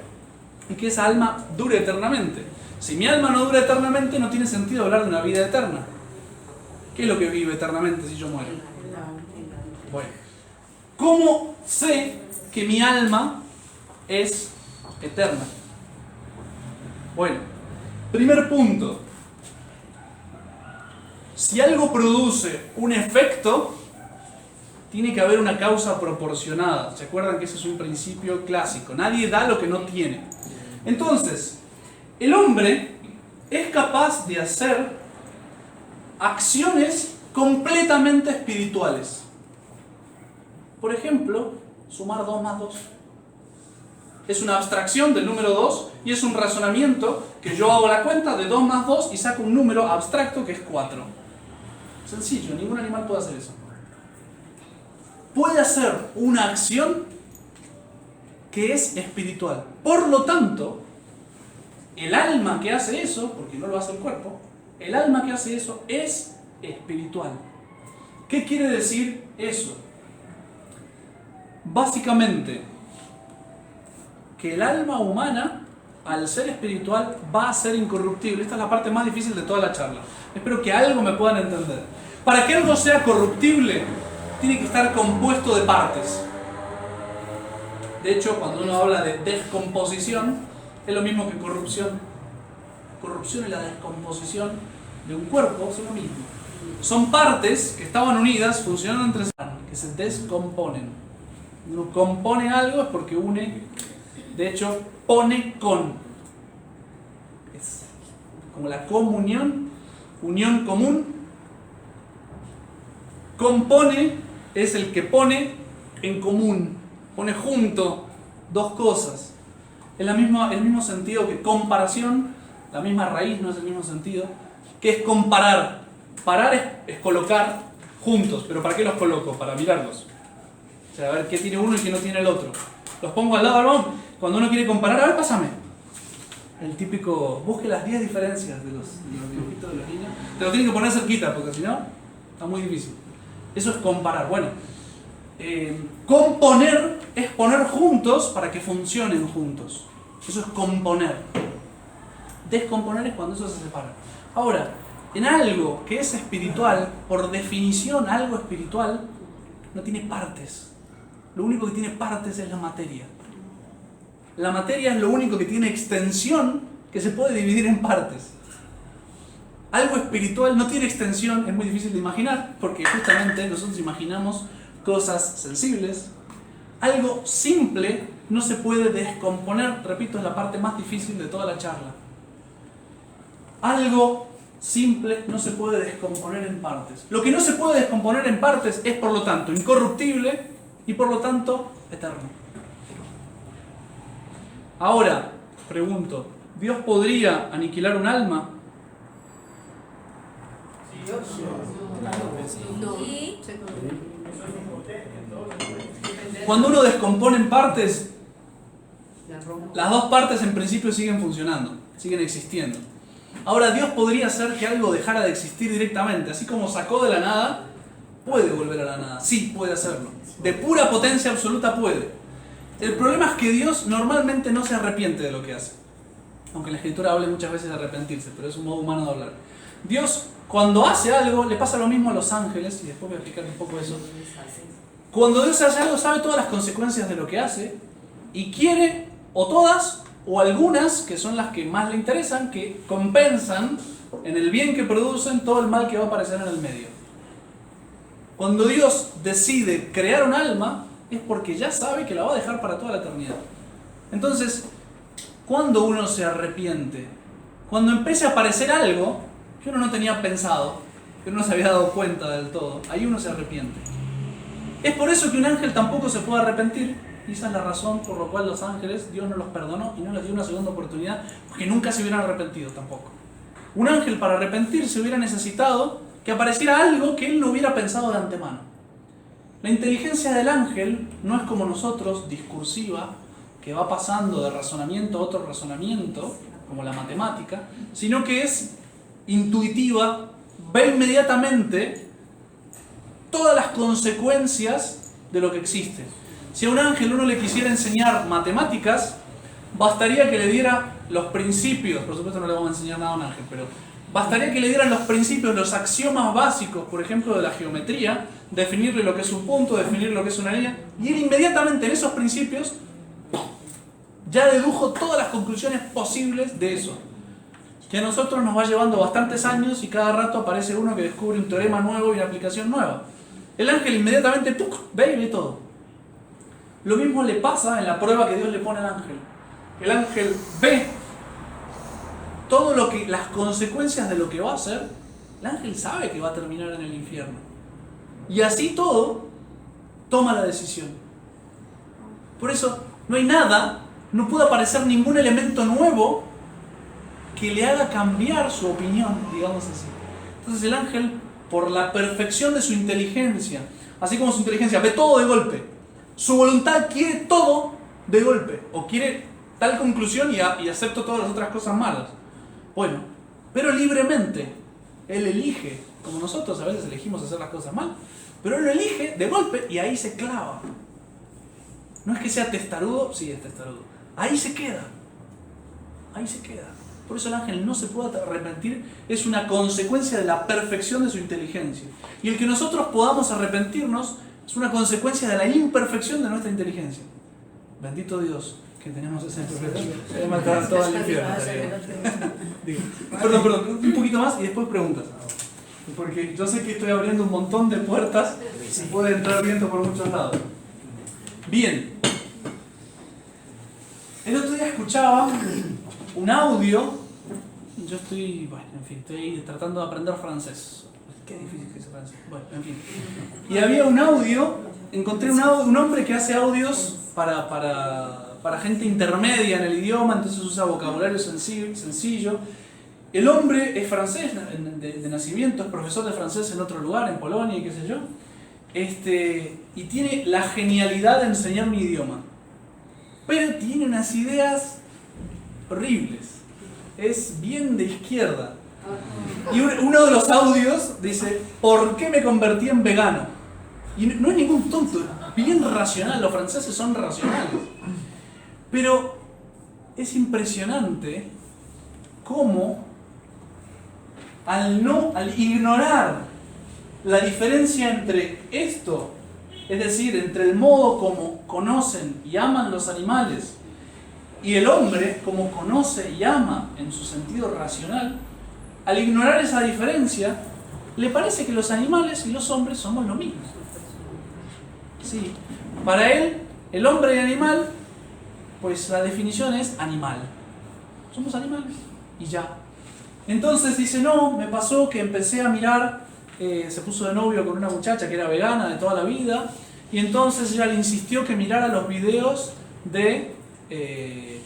Speaker 1: y que esa alma dure eternamente. Si mi alma no dura eternamente, no tiene sentido hablar de una vida eterna. ¿Qué es lo que vive eternamente si yo muero? Bueno, ¿cómo sé que mi alma es eterna? Bueno, primer punto. Si algo produce un efecto, tiene que haber una causa proporcionada. ¿Se acuerdan que ese es un principio clásico? Nadie da lo que no tiene. Entonces, el hombre es capaz de hacer acciones completamente espirituales. Por ejemplo, sumar 2 más 2. Es una abstracción del número 2 y es un razonamiento que yo hago la cuenta de 2 más 2 y saco un número abstracto que es 4. Sencillo, ningún animal puede hacer eso. Puede hacer una acción que es espiritual. Por lo tanto, el alma que hace eso, porque no lo hace el cuerpo, el alma que hace eso es espiritual. ¿Qué quiere decir eso? Básicamente, que el alma humana, al ser espiritual, va a ser incorruptible. Esta es la parte más difícil de toda la charla. Espero que algo me puedan entender. Para que algo sea corruptible, tiene que estar compuesto de partes. De hecho, cuando uno habla de descomposición, es lo mismo que corrupción. Corrupción y la descomposición de un cuerpo son lo mismo. Son partes que estaban unidas, funcionan entre sí, que se descomponen. Uno compone algo es porque une, de hecho, pone con. Es como la comunión, unión común. Compone es el que pone en común, pone junto dos cosas. Es el mismo sentido que comparación, la misma raíz, no es el mismo sentido, que es comparar. Parar es colocar juntos, pero ¿para qué los coloco? Para mirarlos. O sea, a ver qué tiene uno y qué no tiene el otro. Los pongo al lado del balón. Cuando uno quiere comparar, a ver, pásame. El típico, busque las 10 diferencias de los dibujitos de los niños. Te lo tienen que poner cerquita, porque si no, está muy difícil. Eso es comparar. Bueno, componer es poner juntos para que funcionen juntos. Eso es componer. Descomponer es cuando eso se separa. Ahora, en algo que es espiritual, por definición algo espiritual, no tiene partes. Lo único que tiene partes es la materia. La materia es lo único que tiene extensión que se puede dividir en partes. Algo espiritual no tiene extensión, es muy difícil de imaginar, porque justamente nosotros imaginamos cosas sensibles. Algo simple no se puede descomponer, repito, es la parte más difícil de toda la charla. Algo simple no se puede descomponer en partes. Lo que no se puede descomponer en partes es, por lo tanto, incorruptible y, por lo tanto, eterno. Ahora, pregunto, ¿Dios podría aniquilar un alma?
Speaker 5: Sí.
Speaker 1: Cuando uno descompone en partes, las dos partes en principio siguen funcionando, siguen existiendo. Ahora, Dios podría hacer que algo dejara de existir directamente, así como sacó de la nada, puede volver a la nada, sí, puede hacerlo. De pura potencia absoluta puede. El problema es que Dios normalmente no se arrepiente de lo que hace. Aunque la Escritura hable muchas veces de arrepentirse, pero es un modo humano de hablar. Dios, cuando hace algo, le pasa lo mismo a los ángeles, y después voy a explicar un poco eso. Cuando Dios hace algo, sabe todas las consecuencias de lo que hace, y quiere, o todas, o algunas, que son las que más le interesan, que compensan en el bien que producen todo el mal que va a aparecer en el medio. Cuando Dios decide crear un alma, es porque ya sabe que la va a dejar para toda la eternidad. Entonces, cuando uno se arrepiente, cuando empiece a aparecer algo que uno no tenía pensado, que uno no se había dado cuenta del todo, ahí uno se arrepiente. Es por eso que un ángel tampoco se puede arrepentir, y esa es la razón por la cual los ángeles, Dios no los perdonó y no les dio una segunda oportunidad, porque nunca se hubieran arrepentido tampoco. Un ángel para arrepentirse hubiera necesitado que apareciera algo que él no hubiera pensado de antemano. La inteligencia del ángel no es como nosotros, discursiva, que va pasando de razonamiento a otro razonamiento, como la matemática, sino que es intuitiva, ve inmediatamente todas las consecuencias de lo que existe. Si a un ángel uno le quisiera enseñar matemáticas, bastaría que le diera los principios, por supuesto no le vamos a enseñar nada a un ángel, pero bastaría que le dieran los principios, los axiomas básicos, por ejemplo, de la geometría, definirle lo que es un punto, definir lo que es una línea, y él inmediatamente en esos principios ya dedujo todas las conclusiones posibles de eso. Que a nosotros nos va llevando bastantes años y cada rato aparece uno que descubre un teorema nuevo y una aplicación nueva. El ángel inmediatamente ve y ve todo. Lo mismo le pasa en la prueba que Dios le pone al ángel. El ángel ve todo lo que, las consecuencias de lo que va a hacer. El ángel sabe que va a terminar en el infierno. Y así todo, toma la decisión. Por eso no hay nada, no puede aparecer ningún elemento nuevo que le haga cambiar su opinión, digamos así. Entonces el ángel, por la perfección de su inteligencia, así como su inteligencia ve todo de golpe, su voluntad quiere todo de golpe, o quiere tal conclusión y acepto todas las otras cosas malas. Bueno, pero libremente, él elige, como nosotros a veces elegimos hacer las cosas mal, pero él lo elige de golpe y ahí se clava. No es que sea testarudo, sí es testarudo. Ahí se queda. Ahí se queda. Por eso el ángel no se puede arrepentir, es una consecuencia de la perfección de su inteligencia. Y el que nosotros podamos arrepentirnos es una consecuencia de la imperfección de nuestra inteligencia. Bendito Dios que tenemos esa imperfección. Voy a matar todo el infierno. Perdón, un poquito más y después preguntas. Porque yo sé que estoy abriendo un montón de puertas y puede entrar viento por muchos lados. Bien. El otro día escuchaba un audio. Yo estoy tratando de aprender francés. Qué difícil que es francés. Bueno, en fin. Y había un audio, encontré un hombre que hace audios para gente intermedia en el idioma, entonces usa vocabulario sencillo. El hombre es francés de nacimiento, es profesor de francés en otro lugar, en Polonia y qué sé yo. Y tiene la genialidad de enseñar mi idioma. Pero tiene unas ideas horribles. Es bien de izquierda. Y uno de los audios dice, ¿por qué me convertí en vegano? Y no es ningún tonto, es bien racional, los franceses son racionales. Pero es impresionante cómo al ignorar la diferencia entre esto, es decir, entre el modo como conocen y aman los animales, y el hombre como conoce y ama en su sentido racional, al ignorar esa diferencia, le parece que los animales y los hombres somos lo mismo. Sí, para él, el hombre y el animal, pues la definición es animal. Somos animales y ya. Entonces dice, no, me pasó que empecé a mirar, se puso de novio con una muchacha que era vegana de toda la vida, y entonces ella le insistió que mirara los videos de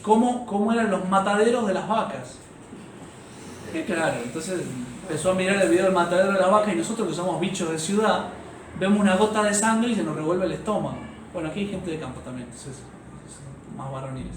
Speaker 1: cómo eran los mataderos de las vacas. Y claro, entonces empezó a mirar el video del matadero de las vacas y nosotros que somos bichos de ciudad, vemos una gota de sangre y se nos revuelve el estómago. Bueno, aquí hay gente de campo también, entonces más varoniles.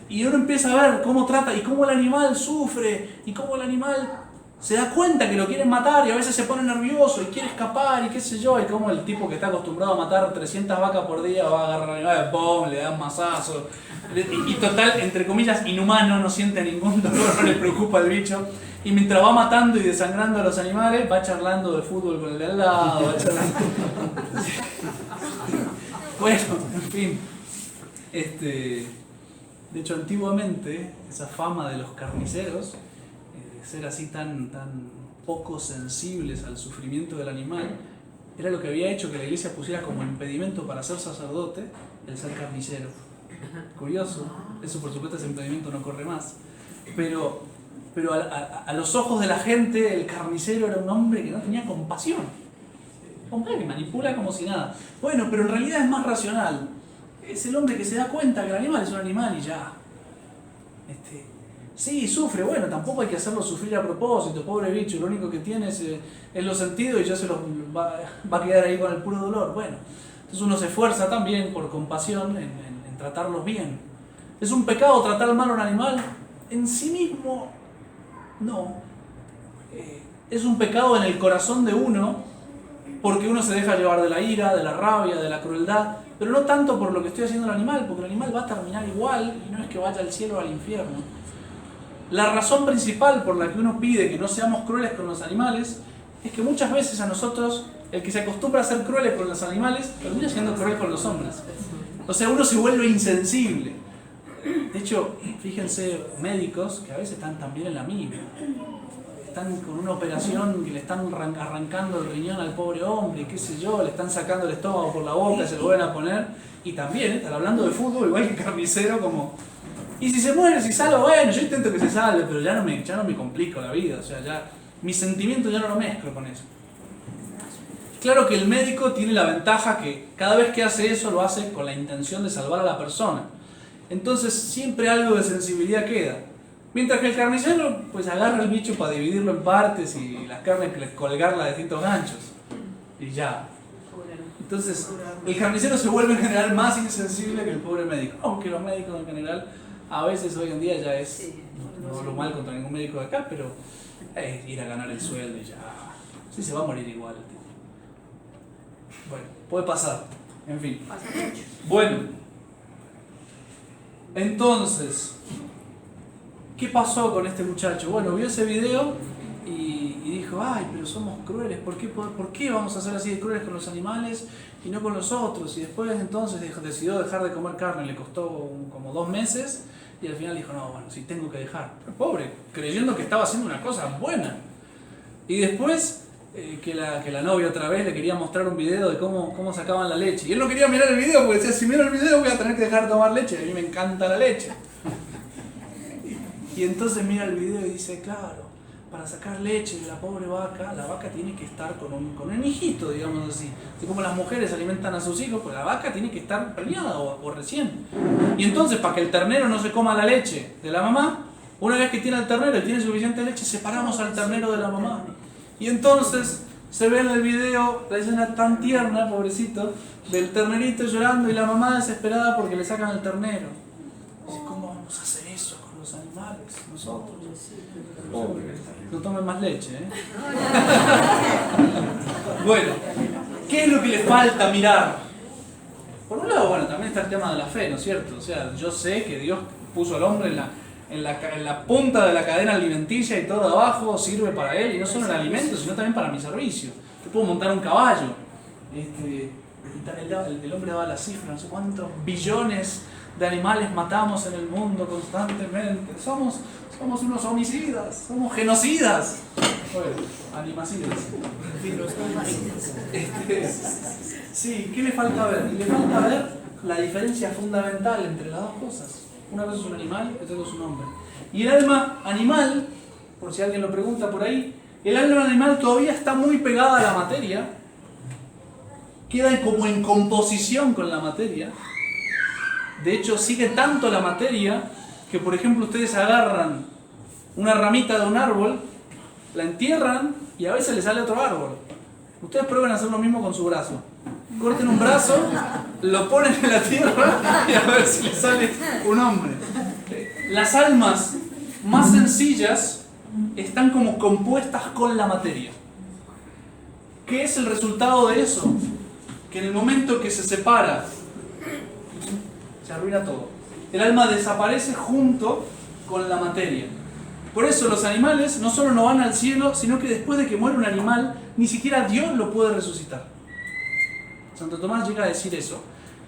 Speaker 1: Y uno empieza a ver cómo trata y cómo el animal sufre y cómo el animal se da cuenta que lo quieren matar y a veces se pone nervioso y quiere escapar y qué sé yo, y cómo el tipo que está acostumbrado a matar 300 vacas por día va a agarrar al animal, ¡pum!, le da un mazazo y total, entre comillas, inhumano, no siente ningún dolor, no le preocupa el bicho, y mientras va matando y desangrando a los animales va charlando de fútbol con el de al lado, va charlando. Bueno, en fin, de hecho antiguamente esa fama de los carniceros, ser así tan poco sensibles al sufrimiento del animal, era lo que había hecho que la iglesia pusiera como impedimento para ser sacerdote el ser carnicero. Curioso. Eso por supuesto ese emprendimiento no corre más. Pero a los ojos de la gente el carnicero era un hombre que no tenía compasión. Un hombre que manipula como si nada. Bueno, pero en realidad es más racional. Es el hombre que se da cuenta que el animal es un animal y ya. Sí, sufre, bueno, tampoco hay que hacerlo sufrir a propósito, pobre bicho, lo único que tiene es los sentidos y ya se los va a quedar ahí con el puro dolor. Bueno, entonces uno se esfuerza también por compasión en tratarlos bien. ¿Es un pecado tratar mal a un animal? En sí mismo, no. Es un pecado en el corazón de uno porque uno se deja llevar de la ira, de la rabia, de la crueldad, pero no tanto por lo que estoy haciendo al animal, porque el animal va a terminar igual y no es que vaya al cielo o al infierno. La razón principal por la que uno pide que no seamos crueles con los animales es que muchas veces a nosotros, el que se acostumbra a ser crueles con los animales, termina siendo cruel con los hombres. O sea, uno se vuelve insensible. De hecho, fíjense, médicos que a veces están también en la misma. Están con una operación que le están arrancando el riñón al pobre hombre, qué sé yo, le están sacando el estómago por la boca, se lo vuelven a poner. Y también están hablando de fútbol, igual que carnicero, como... Y si se muere, si salva, bueno, yo intento que se salve, pero ya no me complico la vida, o sea, ya mi sentimiento ya no lo mezclo con eso. Claro que el médico tiene la ventaja que cada vez que hace eso lo hace con la intención de salvar a la persona. Entonces siempre algo de sensibilidad queda. Mientras que el carnicero pues agarra el bicho para dividirlo en partes y las carnes colgarlas de distintos ganchos. Y ya. Entonces el carnicero se vuelve en general más insensible que el pobre médico. Aunque los médicos en general a veces hoy en día ya es, no hablo mal contra ningún médico de acá, pero es ir a ganar el sueldo y ya. Sí, se va a morir igual. Bueno, puede pasar. En fin. Bueno. Entonces, ¿qué pasó con este muchacho? Bueno, vio ese video y dijo, ay, pero somos crueles, ¿por qué vamos a ser así de crueles con los animales y no con los otros? Y después entonces decidió dejar de comer carne, le costó como 2 meses y al final dijo, no, bueno, sí tengo que dejar. Pero pobre, creyendo que estaba haciendo una cosa buena. Y después que la novia otra vez le quería mostrar un video de cómo sacaban la leche. Y él no quería mirar el video porque decía, si miro el video voy a tener que dejar de tomar leche, a mí me encanta la leche. Y entonces mira el video y dice, claro, para sacar leche de la pobre vaca, la vaca tiene que estar con un hijito, digamos así. Así como las mujeres alimentan a sus hijos, pues la vaca tiene que estar preñada o recién. Y entonces, para que el ternero no se coma la leche de la mamá, una vez que tiene el ternero y tiene suficiente leche, separamos al ternero de la mamá. Y entonces se ve en el video la escena tan tierna, pobrecito, del ternerito llorando y la mamá desesperada porque le sacan el ternero. Dice, ¿cómo vamos a hacer eso con los animales, nosotros? No tomen más leche, ¿eh? Bueno, ¿qué es lo que le falta mirar? Por un lado, bueno, también está el tema de la fe, ¿no es cierto? O sea, yo sé que Dios puso al hombre en la punta de la cadena alimenticia y todo abajo sirve para él, y no solo en alimento, sino también para mi servicio. Yo puedo montar un caballo. El hombre daba la cifra, no sé cuántos billones de animales matamos en el mundo constantemente. Somos unos homicidas, somos genocidas. Bueno, animacidas. Sí, ¿qué le falta ver? Le falta ver la diferencia fundamental entre las dos cosas. Una cosa es un animal, otra cosa es un hombre. Y el alma animal, por si alguien lo pregunta por ahí, el alma animal todavía está muy pegada a la materia, queda como en composición con la materia. De hecho, sigue tanto la materia que, por ejemplo, ustedes agarran una ramita de un árbol, la entierran y a veces le sale otro árbol. Ustedes prueben a hacer lo mismo con su brazo. Corten un brazo, lo ponen en la tierra y a ver si le sale un hombre. Las almas más sencillas están como compuestas con la materia. ¿Qué es el resultado de eso? Que en el momento que se separa, se arruina todo. El alma desaparece junto con la materia. Por eso los animales no solo no van al cielo, sino que después de que muere un animal, ni siquiera Dios lo puede resucitar. Santo Tomás llega a decir eso.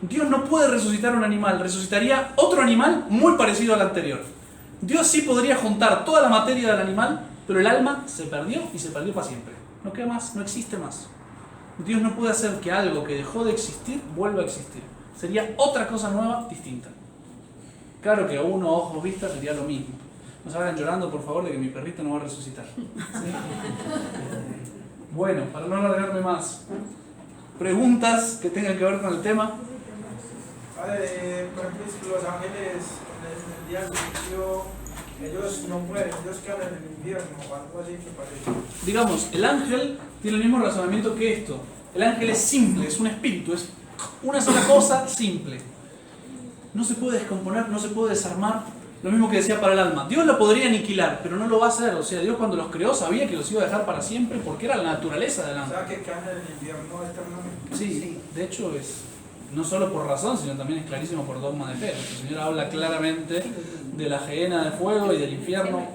Speaker 1: Dios no puede resucitar un animal, resucitaría otro animal muy parecido al anterior. Dios sí podría juntar toda la materia del animal, pero el alma se perdió y se perdió para siempre. No queda más, no existe más. Dios no puede hacer que algo que dejó de existir vuelva a existir. Sería otra cosa nueva, distinta. Claro que a uno a ojos vistas sería lo mismo. No salgan llorando, por favor, de que mi perrito no va a resucitar. ¿Sí? Bueno, para no alargarme más, preguntas que tengan que ver con el tema.
Speaker 3: Padre, por ejemplo, los ángeles en el día del juicio, ellos no mueren, ellos quedan en el infierno o algo así que parece.
Speaker 1: Digamos, el ángel tiene el mismo razonamiento que esto. El ángel es simple, es un espíritu, es una sola cosa simple. No se puede descomponer, no se puede desarmar. Lo mismo que decía para el alma. Dios lo podría aniquilar, pero no lo va a hacer. O sea, Dios cuando los creó sabía que los iba a dejar para siempre porque era la naturaleza del
Speaker 3: O
Speaker 1: ángel.
Speaker 3: sea, que quedan en el infierno eternamente.
Speaker 1: Sí, de hecho es no solo por razón, sino también es clarísimo por dogma de fe. El Señor habla claramente de la gehenna de fuego y del infierno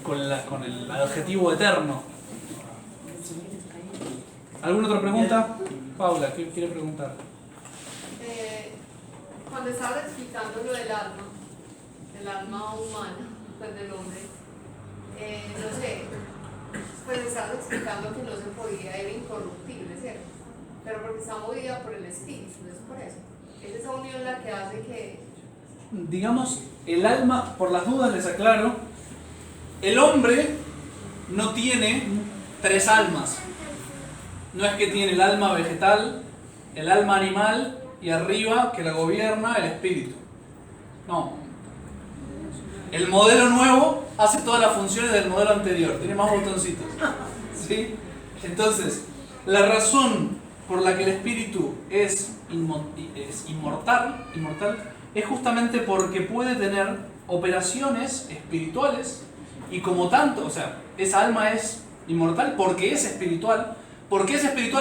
Speaker 1: con el adjetivo eterno. ¿Alguna otra pregunta? Paula, ¿qué quiere preguntar?
Speaker 4: Cuando estabas explicando lo del alma humana, pues del hombre, no sé, pues estabas explicando que no se podía, era incorruptible, ¿cierto? Pero porque está movida por el espíritu, ¿no es por eso? Es esa unión la que hace que...
Speaker 1: Digamos, el alma, por las dudas les aclaro, el hombre no tiene tres almas. No es que tiene el alma vegetal, el alma animal y arriba que la gobierna el espíritu. No. El modelo nuevo hace todas las funciones del modelo anterior, tiene más botoncitos. ¿Sí? Entonces, la razón por la que el espíritu es inmortal es justamente porque puede tener operaciones espirituales y como tanto, o sea, esa alma es inmortal porque es espiritual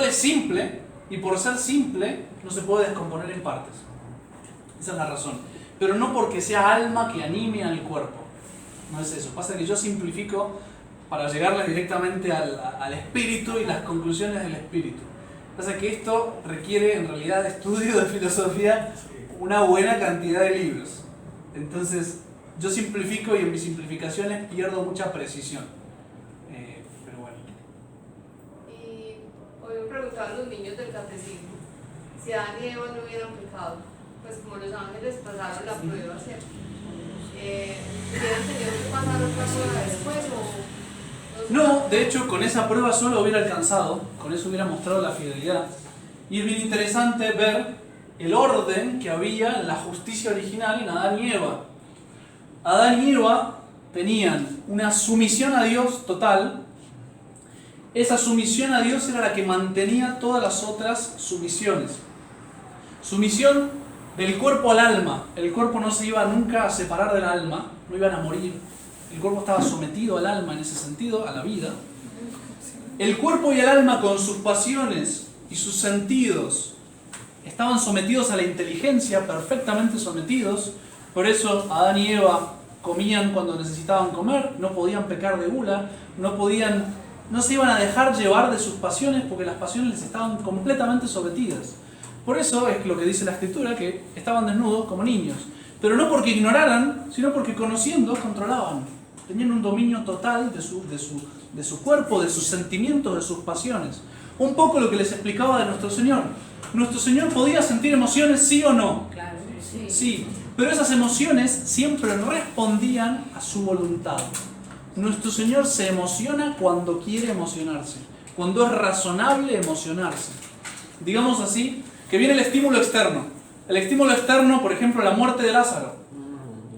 Speaker 1: es simple y por ser simple no se puede descomponer en partes. Esa es la razón. Pero no porque sea alma que anime al cuerpo. No es eso. Pasa que yo simplifico para llegarles directamente al espíritu y las conclusiones del espíritu. Pasa que esto requiere en realidad de estudio de filosofía una buena cantidad de libros. Entonces yo simplifico y en mis simplificaciones pierdo mucha precisión. Pero bueno.
Speaker 4: Y hoy me preguntaban los niños del catecismo si Adán y Eva no hubieran pecado, pues como los ángeles pasaron la prueba, ¿cierto? ¿Hubieran tenido que pasar otra prueba después o...?
Speaker 1: No, de hecho con esa prueba solo hubiera alcanzado, con eso hubiera mostrado la fidelidad. Y es bien interesante ver el orden que había en la justicia original en Adán y Eva. Adán y Eva tenían una sumisión a Dios total. Esa sumisión a Dios era la que mantenía todas las otras sumisiones. Sumisión del cuerpo al alma. El cuerpo no se iba nunca a separar del alma, no iban a morir. El cuerpo estaba sometido al alma en ese sentido, a la vida. El cuerpo y el alma con sus pasiones y sus sentidos estaban sometidos a la inteligencia, perfectamente sometidos. Por eso Adán y Eva comían cuando necesitaban comer, no podían pecar de gula, no se iban a dejar llevar de sus pasiones porque las pasiones les estaban completamente sometidas. Por eso es lo que dice la Escritura, que estaban desnudos como niños. Pero no porque ignoraran, sino porque conociendo controlaban. Tenían un dominio total de su cuerpo, de sus sentimientos, de sus pasiones. Un poco lo que les explicaba de nuestro Señor. Nuestro Señor podía sentir emociones, sí o no.
Speaker 5: Claro, sí.
Speaker 1: Sí, pero esas emociones siempre respondían a su voluntad. Nuestro Señor se emociona cuando quiere emocionarse, cuando es razonable emocionarse. Digamos así, que viene el estímulo externo. El estímulo externo, por ejemplo, la muerte de Lázaro,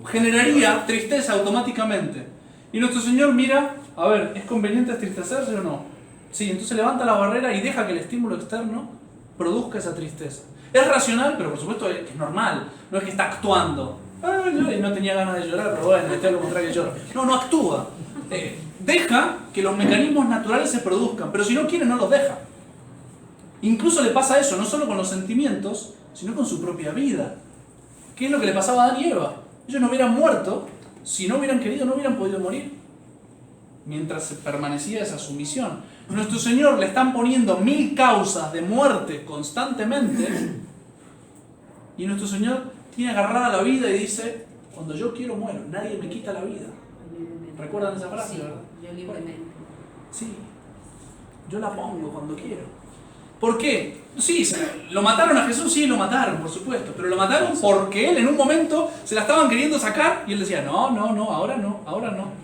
Speaker 1: generaría tristeza automáticamente. Y nuestro Señor mira, a ver, ¿es conveniente entristecerse o no? Sí, entonces levanta la barrera y deja que el estímulo externo produzca esa tristeza. Es racional, pero por supuesto es normal. No es que está actuando. Ay, no tenía ganas de llorar, pero bueno, este es lo contrario, lloro. No actúa. Deja que los mecanismos naturales se produzcan, pero si no quiere, no los deja. Incluso le pasa eso, no solo con los sentimientos, sino con su propia vida. ¿Qué es lo que le pasaba a Adán y Eva? Ellos no hubieran muerto, si no hubieran querido, no hubieran podido morir. Mientras permanecía esa sumisión. Nuestro Señor le están poniendo 1000 causas de muerte constantemente. Y nuestro Señor tiene agarrada la vida y dice, cuando yo quiero muero, nadie me quita la vida. ¿Recuerdan esa frase,
Speaker 5: Sí,
Speaker 1: verdad?
Speaker 5: yo libremente.
Speaker 1: Sí, yo la pongo cuando quiero. ¿Por qué? Sí, lo mataron a Jesús, sí, lo mataron, por supuesto, pero lo mataron porque él en un momento se la estaban queriendo sacar y él decía, no, ahora no,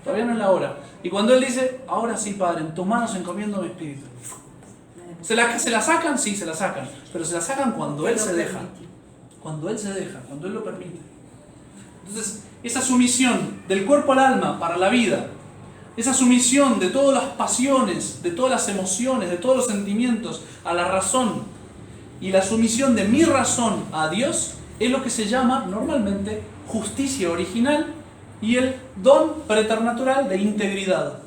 Speaker 1: todavía no es la hora. Y cuando él dice, ahora sí, Padre, en tus manos encomiendo mi espíritu. ¿Se la sacan? Sí, se la sacan, pero se la sacan cuando él se deja. Cuando él se deja, cuando él lo permite. Entonces, esa sumisión del cuerpo al alma para la vida, esa sumisión de todas las pasiones, de todas las emociones, de todos los sentimientos a la razón y la sumisión de mi razón a Dios es lo que se llama normalmente justicia original y el don preternatural de integridad.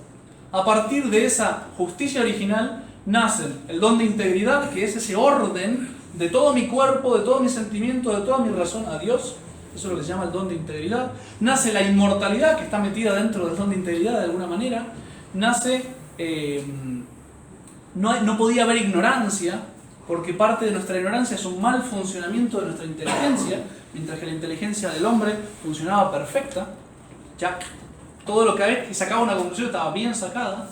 Speaker 1: A partir de esa justicia original nace el don de integridad, que es ese orden de todo mi cuerpo, de todo mi sentimiento, de toda mi razón a Dios. Eso es lo que se llama el don de integridad. Nace la inmortalidad, que está metida dentro del don de integridad de alguna manera. Nace, no podía haber ignorancia, porque parte de nuestra ignorancia es un mal funcionamiento de nuestra inteligencia, mientras que la inteligencia del hombre funcionaba perfecta. Ya todo lo que sacaba una conclusión estaba bien sacada.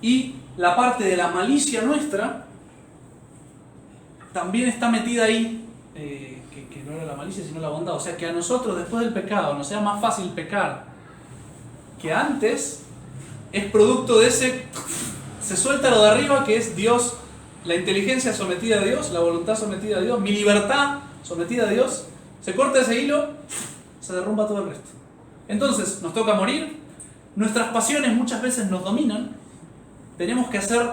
Speaker 1: Y la parte de la malicia nuestra también está metida ahí, que no era la malicia sino la bondad. O sea que a nosotros después del pecado nos sea más fácil pecar que antes, es producto de se suelta lo de arriba, que es Dios, la inteligencia sometida a Dios, la voluntad sometida a Dios, mi libertad sometida a Dios, se corta ese hilo, se derrumba todo el resto. Entonces nos toca morir, nuestras pasiones muchas veces nos dominan, tenemos que hacer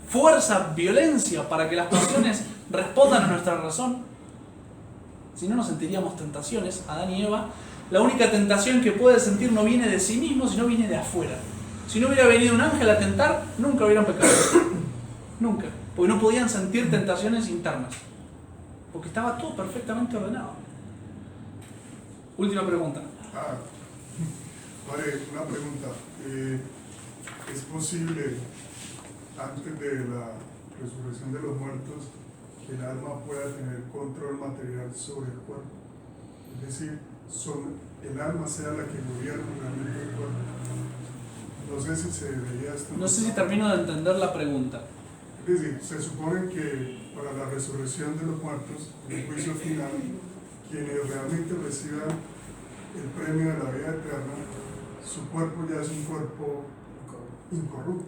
Speaker 1: fuerza, violencia para que las pasiones respondan a nuestra razón. Si no, nos sentiríamos tentaciones. Adán y Eva, la única tentación que puede sentir no viene de sí mismo, sino viene de afuera. Si no hubiera venido un ángel a tentar, nunca hubieran pecado. Nunca. Porque no podían sentir tentaciones internas. Porque estaba todo perfectamente ordenado. Última pregunta.
Speaker 6: Padre, una pregunta. ¿Es posible, antes de la resurrección de los muertos, que el alma pueda tener control material sobre el cuerpo? Es decir, el alma sea la que gobierna realmente el cuerpo. No sé si se veía esto.
Speaker 1: No sé si termino de entender la pregunta.
Speaker 6: Es decir, se supone que para la resurrección de los muertos, en el juicio final, quienes realmente reciban el premio de la vida eterna, su cuerpo ya es un cuerpo incorrupto,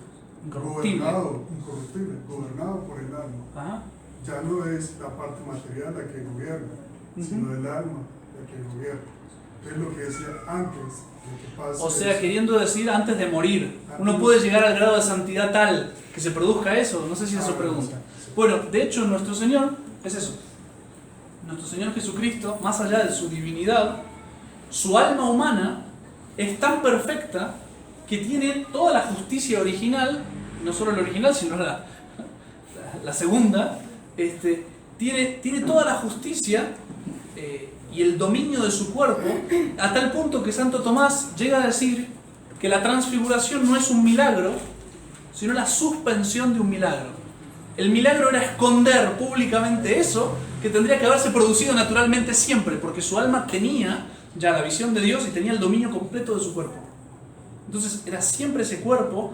Speaker 6: gobernado por el alma.
Speaker 1: Ajá.
Speaker 6: Ya no es la parte material la que gobierna, sino el alma la que gobierna. Es lo que decía antes de que pase.
Speaker 1: O sea, queriendo decir antes de morir, uno puede llegar al grado de santidad tal que se produzca eso. No sé si es su pregunta. Bueno, de hecho, nuestro Señor es eso. Nuestro Señor Jesucristo, más allá de su divinidad, su alma humana es tan perfecta que tiene toda la justicia original, no solo la original, sino la segunda, tiene toda la justicia y el dominio de su cuerpo, a tal punto que Santo Tomás llega a decir que la transfiguración no es un milagro, sino la suspensión de un milagro. El milagro era esconder públicamente eso que tendría que haberse producido naturalmente siempre, porque su alma tenía ya la visión de Dios y tenía el dominio completo de su cuerpo. Entonces era siempre ese cuerpo,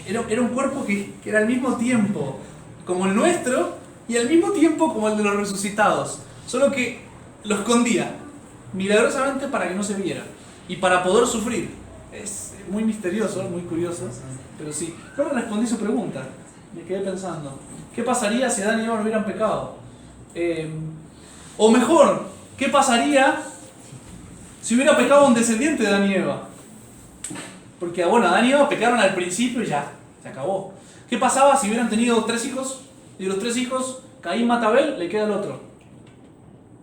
Speaker 1: era un cuerpo que era al mismo tiempo como el nuestro y al mismo tiempo como el de los resucitados, solo que lo escondía milagrosamente para que no se viera y para poder sufrir. Es muy misterioso, muy curioso, pero sí. No le respondí su pregunta, me quedé pensando, ¿qué pasaría si Adán y Eva no hubieran pecado? O mejor, ¿qué pasaría si hubiera pecado un descendiente de Adán y Eva? Porque bueno, Adán y Eva pecaron al principio y ya, se acabó. ¿Qué pasaba si hubieran tenido 3 hijos? Y de los 3 hijos, Caín mata a Abel, le queda el otro.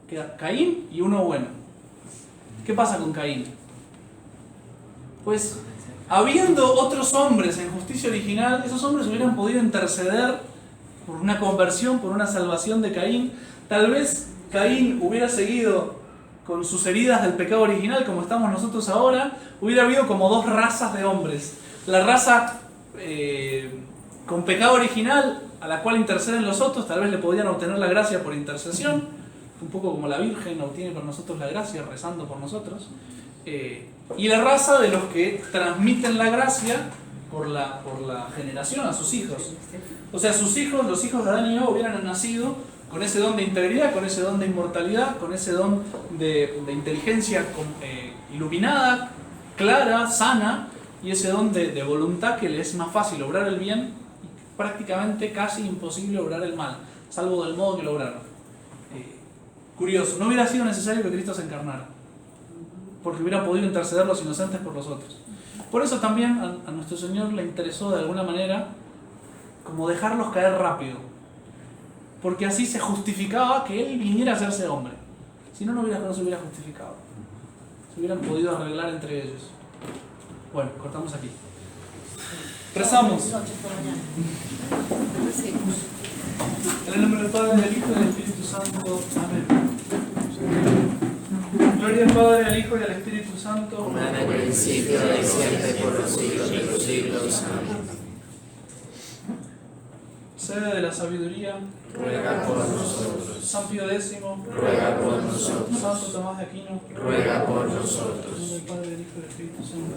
Speaker 1: Queda Caín y uno bueno. ¿Qué pasa con Caín? Pues, habiendo otros hombres en justicia original, esos hombres hubieran podido interceder por una conversión, por una salvación de Caín. Tal vez Caín hubiera seguido con sus heridas del pecado original, como estamos nosotros ahora, hubiera habido como 2 razas de hombres. La raza con pecado original, a la cual interceden los otros, tal vez le podían obtener la gracia por intercesión, un poco como la Virgen obtiene por nosotros la gracia, rezando por nosotros. Y la raza de los que transmiten la gracia por la generación a sus hijos. O sea, sus hijos, los hijos de Adán y Eva hubieran nacido con ese don de integridad, con ese don de inmortalidad, con ese don de inteligencia iluminada, clara, sana, y ese don de voluntad que les es más fácil obrar el bien y prácticamente casi imposible obrar el mal, salvo del modo que lo obraron. Curioso, no hubiera sido necesario que Cristo se encarnara, porque hubiera podido interceder los inocentes por los otros. Por eso también a nuestro Señor le interesó de alguna manera como dejarlos caer rápido, porque así se justificaba que Él viniera a hacerse hombre. Si no, no se hubiera justificado. Se hubieran podido arreglar entre ellos. Bueno, cortamos aquí. Rezamos. En el nombre del Padre, del Hijo y del Espíritu Santo. Amén. Gloria al Padre, al Hijo y al Espíritu Santo.
Speaker 2: Como en el principio, ahora y siempre, por los siglos de los siglos. Amén.
Speaker 1: Sede de la sabiduría,
Speaker 2: Ruega por nosotros.
Speaker 1: San Pío X,
Speaker 2: Ruega por nosotros.
Speaker 1: Santo Tomás de Aquino,
Speaker 2: Ruega por
Speaker 1: en el
Speaker 2: nosotros.
Speaker 1: nombre del Padre, del Hijo y del Espíritu Santo.